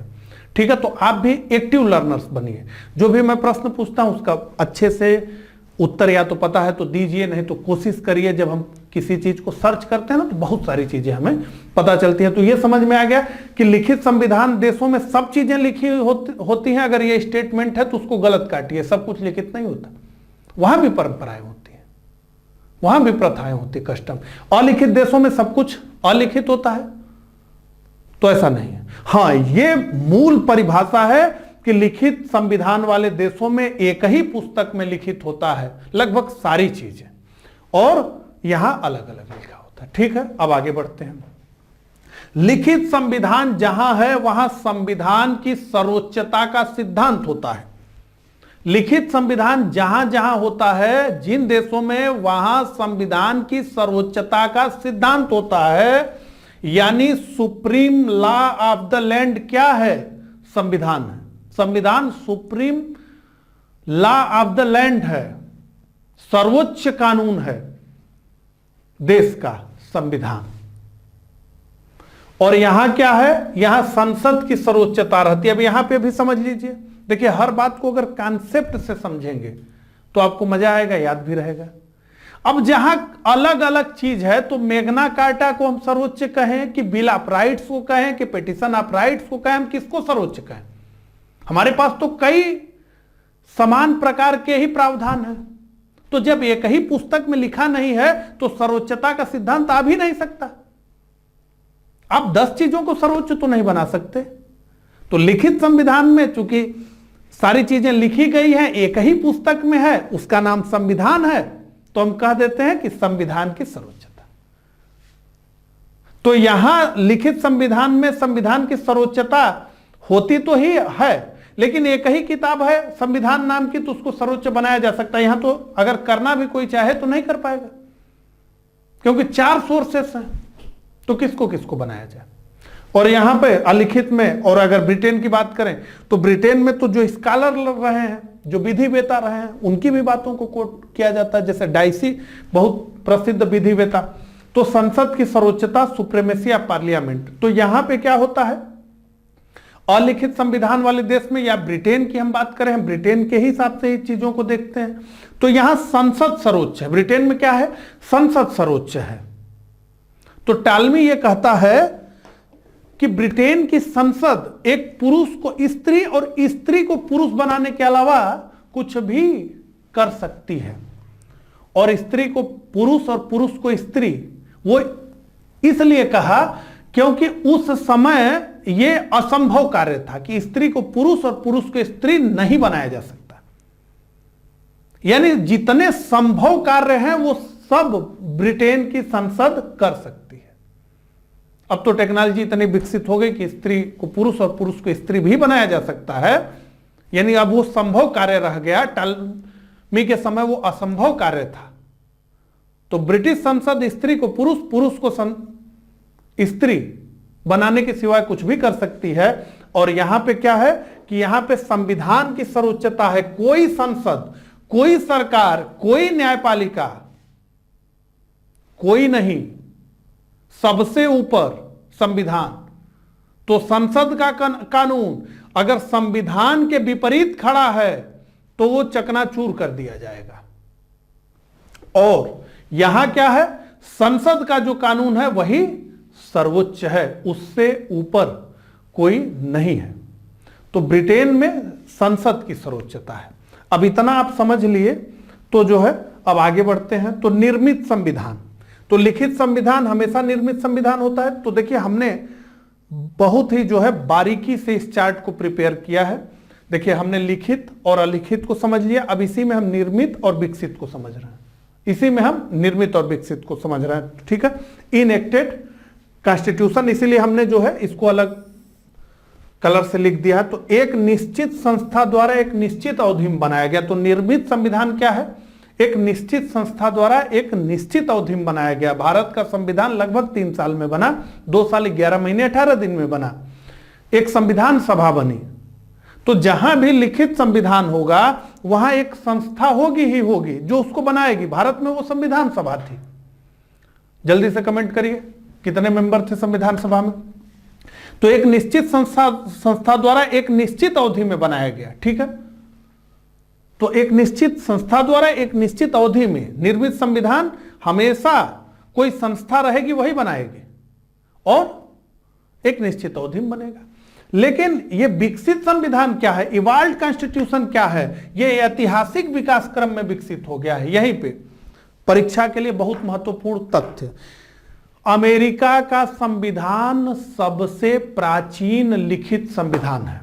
ठीक है। तो आप भी एक्टिव लर्नर्स बनिए। जो भी मैं प्रश्न पूछता हूं उसका अच्छे से उत्तर या तो पता है तो दीजिए, नहीं तो कोशिश करिए। जब हम किसी चीज को सर्च करते हैं ना, तो बहुत सारी चीजें हमें पता चलती हैं। तो ये समझ में आ गया कि लिखित संविधान देशों में सब चीजें लिखी होती हैं। अगर ये स्टेटमेंट है तो उसको गलत काटिए, सब कुछ लिखित नहीं होता। वहां भी परंपराएं होती हैं, वहां भी प्रथाएं होती, कस्टम। अलिखित देशों में सब कुछ अलिखित होता है, तो ऐसा नहीं है। हाँ, ये मूल परिभाषा है कि लिखित संविधान वाले देशों में एक ही पुस्तक में लिखित होता है लगभग सारी चीजें, और यहां अलग अलग लिखा होता है। ठीक है, अब आगे बढ़ते हैं। लिखित संविधान जहां है वहां संविधान की सर्वोच्चता का सिद्धांत होता है। लिखित संविधान जहां जहां होता है, जिन देशों में, वहां संविधान की सर्वोच्चता का सिद्धांत होता है। यानी supreme law of the land क्या है? संविधान है। संविधान supreme law of the land है, सर्वोच्च कानून है देश का संविधान। और यहां क्या है? यहां संसद की सर्वोच्चता रहती है। अब यहां पे भी समझ लीजिए, देखिए हर बात को अगर कॉन्सेप्ट से समझेंगे तो आपको मजा आएगा, याद भी रहेगा। अब जहां अलग अलग चीज है, तो मैग्ना कार्टा को हम सर्वोच्च कहें कि बिल ऑफ राइट्स को कहें कि पिटिशन ऑफ राइट्स को कहें, हम किसको सर्वोच्च कहें? हमारे पास तो कई समान प्रकार के ही प्रावधान है। तो जब एक ही पुस्तक में लिखा नहीं है तो सर्वोच्चता का सिद्धांत आ भी नहीं सकता। आप 10 चीजों को सर्वोच्च तो नहीं बना सकते। तो लिखित संविधान में चूंकि सारी चीजें लिखी गई हैं, एक ही पुस्तक में है, उसका नाम संविधान है, तो हम कह देते हैं कि संविधान की सर्वोच्चता। तो यहां लिखित संविधान में संविधान की सर्वोच्चता होती तो ही है, लेकिन एक ही किताब है संविधान नाम की, तो उसको सर्वोच्च बनाया जा सकता है। यहां तो अगर करना भी कोई चाहे तो नहीं कर पाएगा, क्योंकि 4 सोर्सेस हैं, तो किसको किसको बनाया जाए। और यहां पे अलिखित में, और अगर ब्रिटेन की बात करें तो ब्रिटेन में तो जो स्कॉलर रहे हैं, जो विधिवेता रहे हैं, उनकी भी बातों को कोट किया जाता है, जैसे डाइसी बहुत प्रसिद्ध विधिवेता। तो संसद की सर्वोच्चता, सुप्रीमेसी ऑफ पार्लियामेंट। तो यहां पे क्या होता है, अलिखित संविधान वाले देश में, या ब्रिटेन की हम बात करें, हम ब्रिटेन के हिसाब से ही चीजों को देखते हैं, तो यहां संसद सर्वोच्च है। ब्रिटेन में क्या है? संसद सर्वोच्च है। तो टालमी यह कहता है कि ब्रिटेन की संसद एक पुरुष को स्त्री और स्त्री को पुरुष बनाने के अलावा कुछ भी कर सकती है, और स्त्री को पुरुष और पुरुष को स्त्री, वो इसलिए कहा क्योंकि उस समय यह असंभव कार्य था कि स्त्री को पुरुष और पुरुष को स्त्री नहीं बनाया जा सकता। यानी जितने संभव कार्य हैं वो सब ब्रिटेन की संसद कर सकती है। अब तो टेक्नोलॉजी इतनी विकसित हो गई कि स्त्री को पुरुष और पुरुष को स्त्री भी बनाया जा सकता है। यानी अब वो संभव कार्य रह गया, टालमी के समय वो असंभव कार्य था। तो ब्रिटिश संसद स्त्री को पुरुष, पुरुष को स्त्री बनाने के सिवाय कुछ भी कर सकती है। और यहां पे क्या है कि यहां पे संविधान की सर्वोच्चता है। कोई संसद, कोई सरकार, कोई न्यायपालिका, कोई नहीं, सबसे ऊपर संविधान। तो संसद का कानून अगर संविधान के विपरीत खड़ा है तो वो चकनाचूर कर दिया जाएगा। और यहां क्या है, संसद का जो कानून है वही सर्वोच्च है, उससे ऊपर कोई नहीं है। तो ब्रिटेन में संसद की सर्वोच्चता है। अब इतना आप समझ लिए तो जो है, अब आगे बढ़ते हैं। तो निर्मित संविधान, तो लिखित संविधान हमेशा निर्मित संविधान होता है। तो देखिए हमने बहुत ही जो है बारीकी से इस चार्ट को प्रिपेयर किया है। देखिए हमने लिखित और अलिखित को समझ लिया, अब इसी में हम निर्मित और विकसित को समझ रहे हैं। इसी में हम निर्मित और विकसित को समझ रहे हैं। ठीक है, इनएक्टेड कॉन्स्टिट्यूशन, इसीलिए हमने जो है इसको अलग कलर से लिख दिया। तो एक निश्चित संस्था द्वारा एक निश्चित अवधि में बनाया गया। तो निर्मित संविधान क्या है? एक निश्चित संस्था द्वारा एक निश्चित अवधि में बनाया गया। भारत का संविधान लगभग 3 साल में बना, 2 साल 11 महीने 18 दिन में बना। एक संविधान सभा बनी। तो जहां भी लिखित संविधान होगा वहां एक संस्था होगी ही होगी जो उसको बनाएगी। भारत में वो संविधान सभा थी। जल्दी से कमेंट करिए कितने मेंबर थे संविधान सभा में। तो एक निश्चित संस्था द्वारा एक निश्चित अवधि में बनाया गया। ठीक है, तो एक निश्चित संस्था द्वारा एक निश्चित अवधि में निर्मित संविधान हमेशा कोई संस्था रहेगी वही बनाएगी और एक निश्चित अवधि में बनेगा। लेकिन यह विकसित संविधान क्या है, इवाल्व कॉन्स्टिट्यूशन क्या है, यह ऐतिहासिक विकास क्रम में विकसित हो गया है। यहीं पे परीक्षा के लिए बहुत महत्वपूर्ण तथ्य, अमेरिका का संविधान सबसे प्राचीन लिखित संविधान है।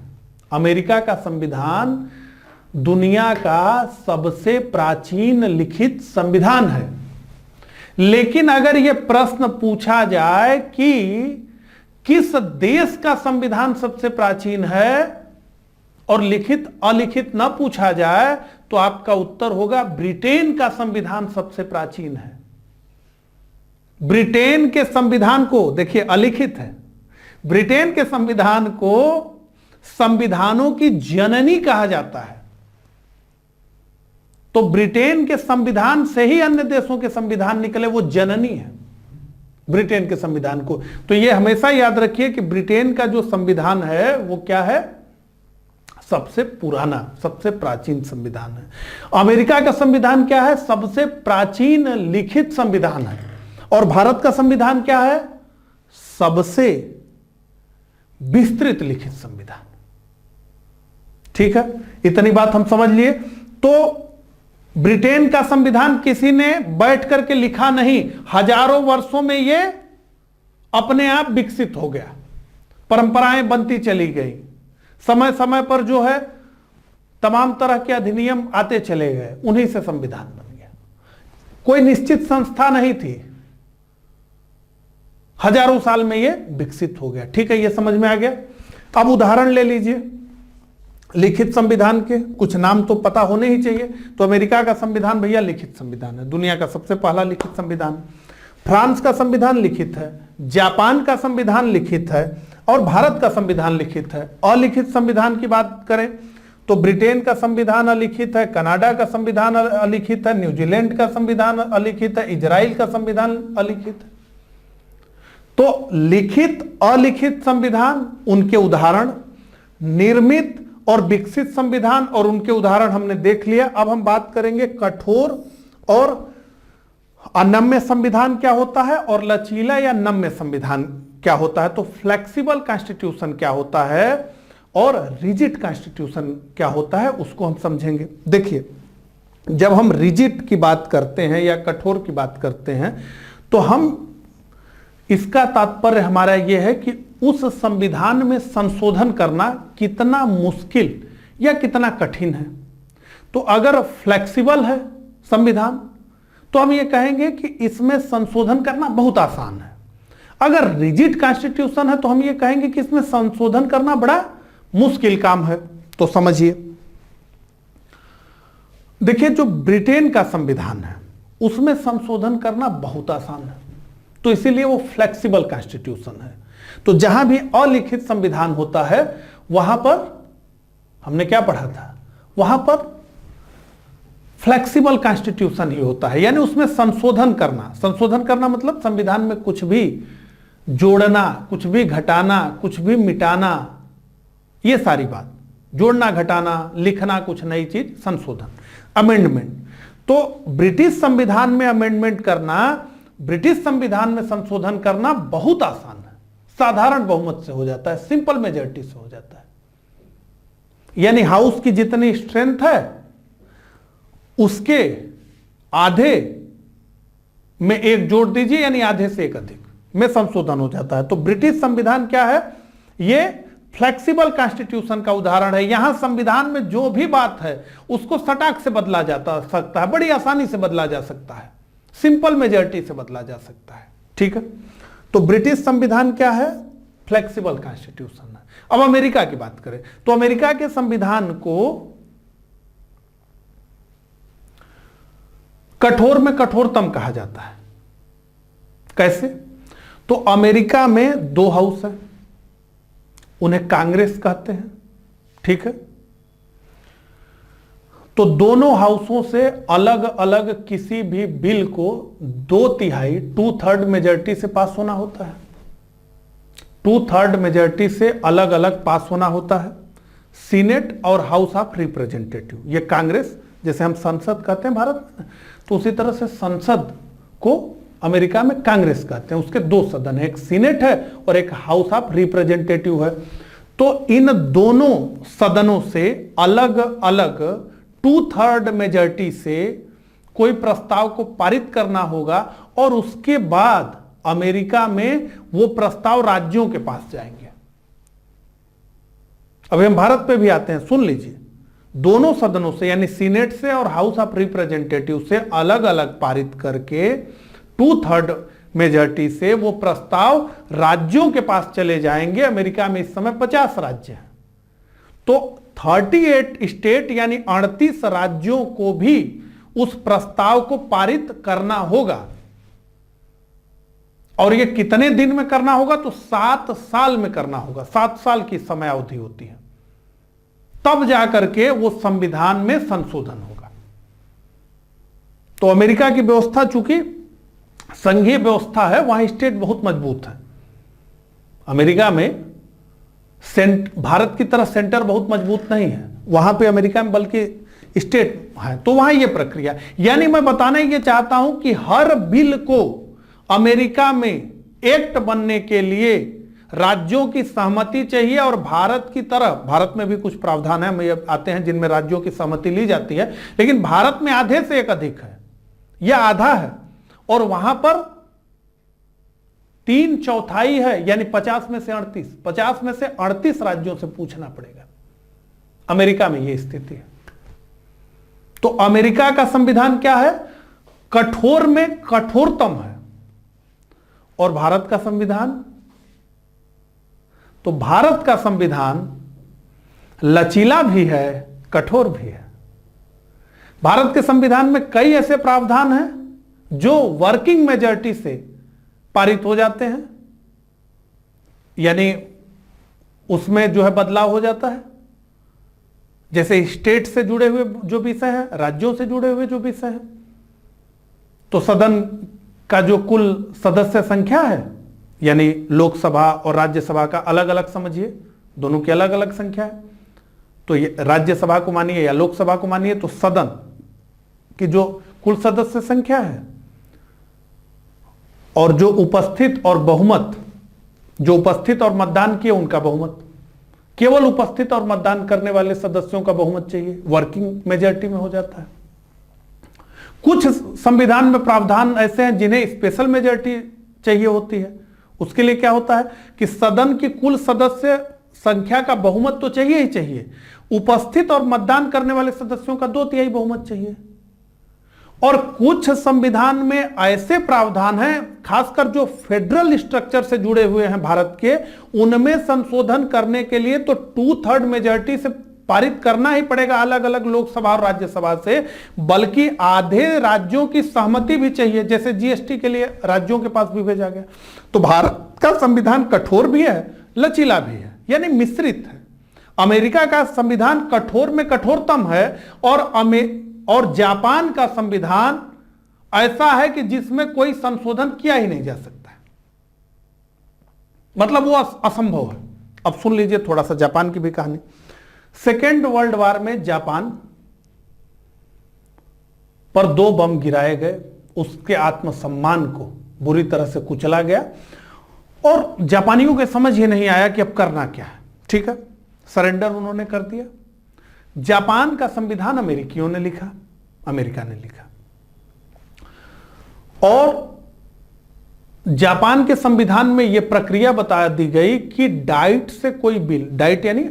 अमेरिका का संविधान दुनिया का सबसे प्राचीन लिखित संविधान है। लेकिन अगर यह प्रश्न पूछा जाए कि किस देश का संविधान सबसे प्राचीन है और लिखित अलिखित न पूछा जाए तो आपका उत्तर होगा ब्रिटेन का संविधान सबसे प्राचीन है। ब्रिटेन के संविधान को देखिए, अलिखित है, ब्रिटेन के संविधान को संविधानों की जननी कहा जाता है। तो ब्रिटेन के संविधान से ही अन्य देशों के संविधान निकले, वो जननी है ब्रिटेन के संविधान को। तो यह हमेशा याद रखिए कि ब्रिटेन का जो संविधान है वो क्या है, सबसे पुराना, सबसे प्राचीन संविधान है। अमेरिका का संविधान क्या है, सबसे प्राचीन लिखित संविधान है। और भारत का संविधान क्या है, सबसे विस्तृत लिखित संविधान। ठीक है, इतनी बात हम समझ लिए। तो ब्रिटेन का संविधान किसी ने बैठ करके लिखा नहीं, हजारों वर्षों में यह अपने आप विकसित हो गया, परंपराएं बनती चली गई, समय समय पर जो है तमाम तरह के अधिनियम आते चले गए, उन्हीं से संविधान बन गया। कोई निश्चित संस्था नहीं थी, हजारों साल में यह विकसित हो गया। ठीक है, यह समझ में आ गया। अब उदाहरण ले लीजिए लिखित संविधान के, कुछ नाम तो पता होने ही चाहिए। तो अमेरिका का संविधान भैया लिखित संविधान है, दुनिया का सबसे पहला लिखित संविधान। फ्रांस का संविधान लिखित है, जापान का संविधान लिखित है और भारत का संविधान लिखित है। अलिखित संविधान की बात करें तो ब्रिटेन का संविधान अलिखित है, कनाडा का संविधान अलिखित है, न्यूजीलैंड का संविधान अलिखित है, इजराइल का संविधान अलिखित है। तो लिखित अलिखित संविधान, उनके उदाहरण, निर्मित और विकसित संविधान और उनके उदाहरण हमने देख लिया। अब हम बात करेंगे कठोर और अनम्य संविधान क्या होता है और लचीला या नम्य संविधान क्या होता है। तो फ्लेक्सिबल कॉन्स्टिट्यूशन क्या होता है और रिजिड कॉन्स्टिट्यूशन क्या होता है, उसको हम समझेंगे। देखिए, जब हम रिजिड की बात करते हैं या कठोर की बात करते हैं तो हम, इसका तात्पर्य हमारा यह है कि उस संविधान में संशोधन करना कितना मुश्किल या कितना कठिन है। तो अगर फ्लेक्सिबल है संविधान तो हम ये कहेंगे कि इसमें संशोधन करना बहुत आसान है। अगर रिजिड कॉन्स्टिट्यूशन है तो हम ये कहेंगे कि इसमें संशोधन करना बड़ा मुश्किल काम है। तो समझिए, देखिए जो ब्रिटेन का संविधान है उसमें संशोधन करना बहुत आसान है, तो इसीलिए वो फ्लेक्सिबल कॉन्स्टिट्यूशन है। तो जहां भी अलिखित संविधान होता है वहां पर हमने क्या पढ़ा था, वहां पर फ्लेक्सिबल कॉन्स्टिट्यूशन ही होता है, यानी उसमें संशोधन करना। संशोधन करना मतलब संविधान में कुछ भी जोड़ना, कुछ भी घटाना, कुछ भी मिटाना, ये सारी बात, जोड़ना घटाना, लिखना कुछ नई चीज, संशोधन, अमेंडमेंट। तो ब्रिटिश संविधान में अमेंडमेंट करना, ब्रिटिश संविधान में संशोधन करना बहुत आसान है, साधारण बहुमत से हो जाता है, सिंपल मेजॉरिटी से हो जाता है। यानी हाउस की जितनी स्ट्रेंथ है उसके आधे में एक जोड़ दीजिए, यानी आधे से एक अधिक में संशोधन हो जाता है। तो ब्रिटिश संविधान क्या है, ये फ्लेक्सिबल कॉन्स्टिट्यूशन का उदाहरण है। यहां संविधान में जो भी बात है उसको सटाक से बदला जा सकता है, बड़ी आसानी से बदला जा सकता है, सिंपल मेजॉरिटी से बदला जा सकता है। ठीक है, तो ब्रिटिश संविधान क्या है, फ्लेक्सिबल कॉन्स्टिट्यूशन है। अब अमेरिका की बात करें तो अमेरिका के संविधान को कठोर में कठोरतम कहा जाता है। कैसे? तो अमेरिका में दो हाउस है, उन्हें कांग्रेस कहते हैं। ठीक है, तो दोनों हाउसों से अलग अलग किसी भी बिल को 2/3 2/3 मेजॉरिटी से पास होना होता है। 2/3 मेजॉरिटी से अलग अलग पास होना होता है। सीनेट और हाउस ऑफ रिप्रेजेंटेटिव, ये कांग्रेस, जैसे हम संसद कहते हैं भारत में, तो उसी तरह से संसद को अमेरिका में कांग्रेस कहते हैं। उसके दो सदन है, एक सीनेट है और एक हाउस ऑफ रिप्रेजेंटेटिव है। तो इन दोनों सदनों से अलग अलग 2/3 मेजॉरिटी से कोई प्रस्ताव को पारित करना होगा और उसके बाद अमेरिका में वो प्रस्ताव राज्यों के पास जाएंगे। अभी हम भारत पे भी आते हैं, सुन लीजिए। दोनों सदनों से यानी सीनेट से और हाउस ऑफ रिप्रेजेंटेटिव से अलग अलग पारित करके 2/3 मेजॉरिटी से वो प्रस्ताव राज्यों के पास चले जाएंगे। अमेरिका में इस समय 50 राज्य हैं, तो 38 स्टेट यानी 38 राज्यों को भी उस प्रस्ताव को पारित करना होगा। और ये कितने दिन में करना होगा? तो 7 साल में करना होगा। 7 साल की समय अवधि होती है, तब जाकर के वो संविधान में संशोधन होगा। तो अमेरिका की व्यवस्था चूंकि संघीय व्यवस्था है, वहां स्टेट बहुत मजबूत है। अमेरिका में भारत की तरह सेंटर बहुत मजबूत नहीं है वहां पे अमेरिका में, बल्कि स्टेट है। तो वहां ये प्रक्रिया, यानी मैं बताना ये चाहता हूं कि हर बिल को अमेरिका में एक्ट बनने के लिए राज्यों की सहमति चाहिए। और भारत की तरह, भारत में भी कुछ प्रावधान है में आते हैं जिनमें राज्यों की सहमति ली जाती है, लेकिन भारत में आधे से एक अधिक है, यह आधा है। और वहां पर 3/4 है, यानी 50 में से 38 राज्यों से पूछना पड़ेगा। अमेरिका में यह स्थिति है। तो अमेरिका का संविधान क्या है? कठोर में कठोरतम है। और भारत का संविधान, तो भारत का संविधान लचीला भी है, कठोर भी है। भारत के संविधान में कई ऐसे प्रावधान हैं जो वर्किंग मेजॉरिटी से पारित हो जाते हैं, यानी उसमें जो है बदलाव हो जाता है। जैसे स्टेट से जुड़े हुए जो विषय हैं, राज्यों से जुड़े हुए जो विषय हैं, तो सदन का जो कुल सदस्य संख्या है, यानी लोकसभा और राज्यसभा का अलग अलग समझिए, दोनों की अलग अलग संख्या है। तो ये राज्यसभा को मानिए या लोकसभा को मानिए, तो सदन की जो कुल सदस्य संख्या है और जो उपस्थित और बहुमत, जो उपस्थित और मतदान किए उनका बहुमत, केवल उपस्थित और मतदान करने वाले सदस्यों का बहुमत चाहिए, वर्किंग मेजॉरिटी में हो जाता है। कुछ संविधान में प्रावधान ऐसे हैं जिन्हें स्पेशल मेजॉरिटी चाहिए होती है। उसके लिए क्या होता है कि सदन की कुल सदस्य संख्या का बहुमत तो चाहिए ही चाहिए, उपस्थित और मतदान करने वाले सदस्यों का 2/3 बहुमत चाहिए। और कुछ संविधान में ऐसे प्रावधान हैं, खासकर जो फेडरल स्ट्रक्चर से जुड़े हुए हैं भारत के, उनमें संशोधन करने के लिए तो 2/3 मेजॉरिटी से पारित करना ही पड़ेगा, अलग अलग लोकसभा और राज्यसभा से, बल्कि आधे राज्यों की सहमति भी चाहिए। जैसे जीएसटी के लिए राज्यों के पास भी भेजा गया। तो भारत का संविधान कठोर भी है, लचीला भी है, यानी मिश्रित है। अमेरिका का संविधान कठोर में कठोरतम है, और जापान का संविधान ऐसा है कि जिसमें कोई संशोधन किया ही नहीं जा सकता है, मतलब वो असंभव है। अब सुन लीजिए थोड़ा सा जापान की भी कहानी। सेकेंड वर्ल्ड वॉर में जापान पर 2 बम गिराए गए, उसके आत्मसम्मान को बुरी तरह से कुचला गया और जापानियों के समझ ही नहीं आया कि अब करना क्या है। ठीक है, सरेंडर उन्होंने कर दिया। जापान का संविधान अमेरिकियों ने लिखा, अमेरिका ने लिखा। और जापान के संविधान में यह प्रक्रिया बता दी गई कि डाइट से कोई बिल, डाइट यानी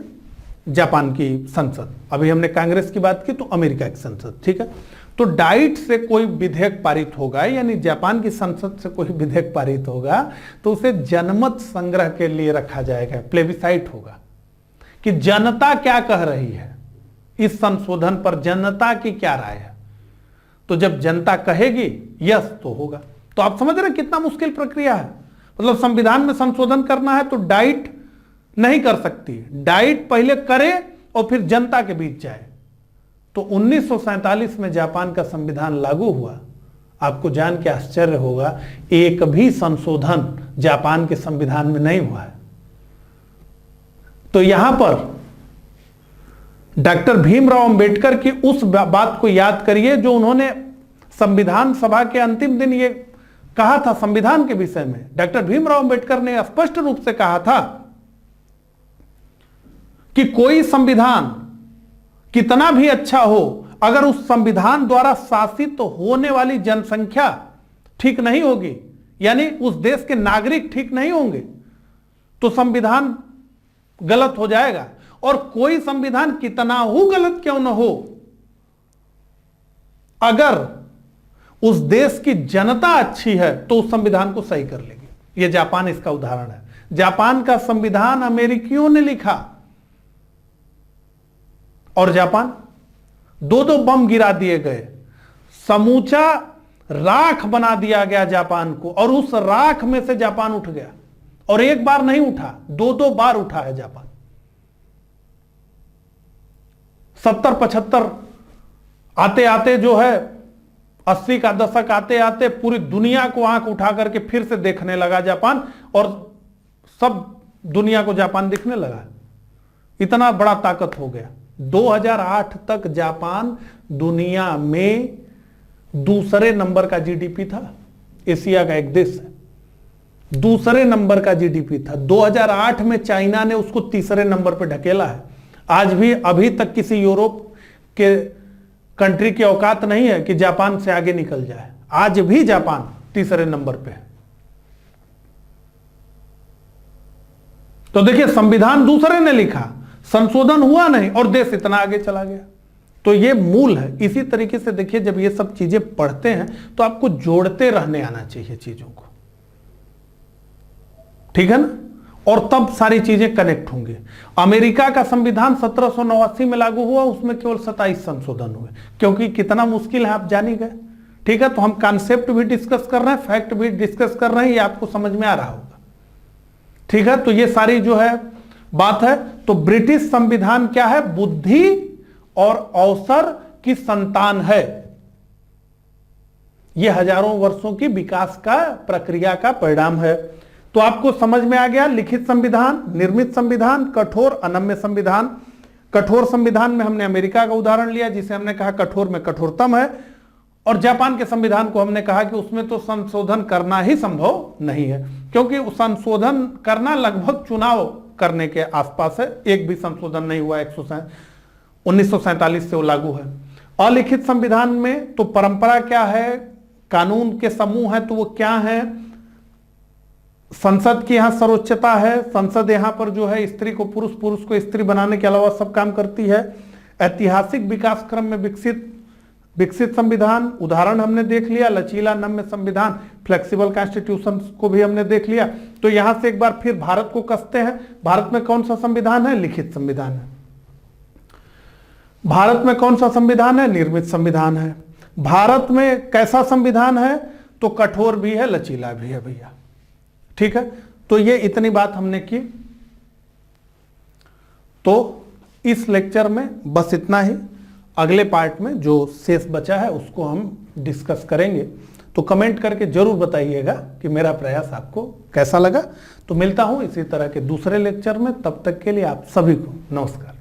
जापान की संसद, अभी हमने कांग्रेस की बात की तो अमेरिका की संसद, ठीक है। तो डाइट से कोई विधेयक पारित होगा, यानी जापान की संसद से कोई विधेयक पारित होगा तो उसे जनमत संग्रह के लिए रखा जाएगा, प्लेबिसाइट होगा कि जनता क्या कह रही है इस संशोधन पर, जनता की क्या राय है। तो जब जनता कहेगी यस तो होगा। तो आप समझ रहे कितना मुश्किल प्रक्रिया है। मतलब संविधान में संशोधन करना है तो डाइट नहीं कर सकती, डाइट पहले करे और फिर जनता के बीच जाए। तो 1947 में जापान का संविधान लागू हुआ। आपको जान के आश्चर्य होगा, एक भी संशोधन जापान के संविधान में नहीं हुआ है। तो यहां पर डॉक्टर भीमराव अंबेडकर की उस बात को याद करिए जो उन्होंने संविधान सभा के अंतिम दिन ये कहा था। संविधान के विषय में डॉक्टर भीमराव अंबेडकर ने स्पष्ट रूप से कहा था कि कोई संविधान कितना भी अच्छा हो, अगर उस संविधान द्वारा शासित होने वाली जनसंख्या ठीक नहीं होगी, यानी उस देश के नागरिक ठीक नहीं होंगे, तो संविधान गलत हो जाएगा। और कोई संविधान कितना ही गलत क्यों न हो, अगर उस देश की जनता अच्छी है तो उस संविधान को सही कर लेगी। यह जापान इसका उदाहरण है। जापान का संविधान अमेरिकियों ने लिखा और जापान 2-2 बम गिरा दिए गए, समूचा राख बना दिया गया जापान को, और उस राख में से जापान उठ गया। और एक बार नहीं उठा, 2-2 बार उठा है जापान। 70-75 आते आते जो है 80 का दशक आते आते पूरी दुनिया को आंख उठा करके फिर से देखने लगा जापान, और सब दुनिया को जापान दिखने लगा। इतना बड़ा ताकत हो गया। 2008 तक जापान दुनिया में दूसरे नंबर का जीडीपी था। एशिया का एक देश है, दूसरे नंबर का जीडीपी था। 2008 में चाइना ने उसको तीसरे नंबर पर ढकेला है। आज भी अभी तक किसी यूरोप के कंट्री की औकात नहीं है कि जापान से आगे निकल जाए। आज भी जापान तीसरे नंबर पे है। तो देखिए, संविधान दूसरे ने लिखा, संशोधन हुआ नहीं और देश इतना आगे चला गया। तो ये मूल है। इसी तरीके से देखिए, जब ये सब चीजें पढ़ते हैं तो आपको जोड़ते रहने आना चाहिए चीजों को, ठीक है ना, और तब सारी चीजें कनेक्ट होंगे। अमेरिका का संविधान 1789 में लागू हुआ, उसमें केवल 27 संशोधन हुए, क्योंकि कितना मुश्किल है आप जान ही गए। ठीक है, तो हम कॉन्सेप्ट भी डिस्कस कर रहे हैं, फैक्ट भी डिस्कस कर रहे हैं, ये आपको समझ में आ रहा होगा। ठीक है, तो ये सारी जो है बात है। तो ब्रिटिश संविधान क्या है? बुद्धि और अवसर की संतान है। यह हजारों वर्षों की विकास का प्रक्रिया का परिणाम है। तो आपको समझ में आ गया, लिखित संविधान, निर्मित संविधान, कठोर, अनम्य संविधान। कठोर संविधान में हमने अमेरिका का उदाहरण लिया, जिसे हमने कहा कठोर में कठोरतम है, और जापान के संविधान को हमने कहा कि उसमें तो संशोधन करना ही संभव नहीं है, क्योंकि संशोधन करना लगभग चुनाव करने के आसपास है। एक भी संशोधन नहीं हुआ, 1947 से वो लागू है। अलिखित संविधान में तो परंपरा क्या है, कानून के समूह है, तो वो क्या है? संसद की यहां सर्वोच्चता है। संसद यहां पर जो है स्त्री को पुरुष, पुरुष को स्त्री बनाने के अलावा सब काम करती है। ऐतिहासिक विकास क्रम में विकसित संविधान, उदाहरण हमने देख लिया। लचीला, नम्य संविधान, फ्लेक्सिबल कॉन्स्टिट्यूशन को भी हमने देख लिया। तो यहां से एक बार फिर भारत को कसते हैं। भारत में कौन सा संविधान है? लिखित संविधान है। भारत में कौन सा संविधान है? निर्मित संविधान है। भारत में कैसा संविधान है? तो कठोर भी है, लचीला भी है भैया। ठीक है, तो ये इतनी बात हमने की। तो इस लेक्चर में बस इतना ही। अगले पार्ट में जो शेष बचा है उसको हम डिस्कस करेंगे। तो कमेंट करके जरूर बताइएगा कि मेरा प्रयास आपको कैसा लगा। तो मिलता हूं इसी तरह के दूसरे लेक्चर में। तब तक के लिए आप सभी को नमस्कार।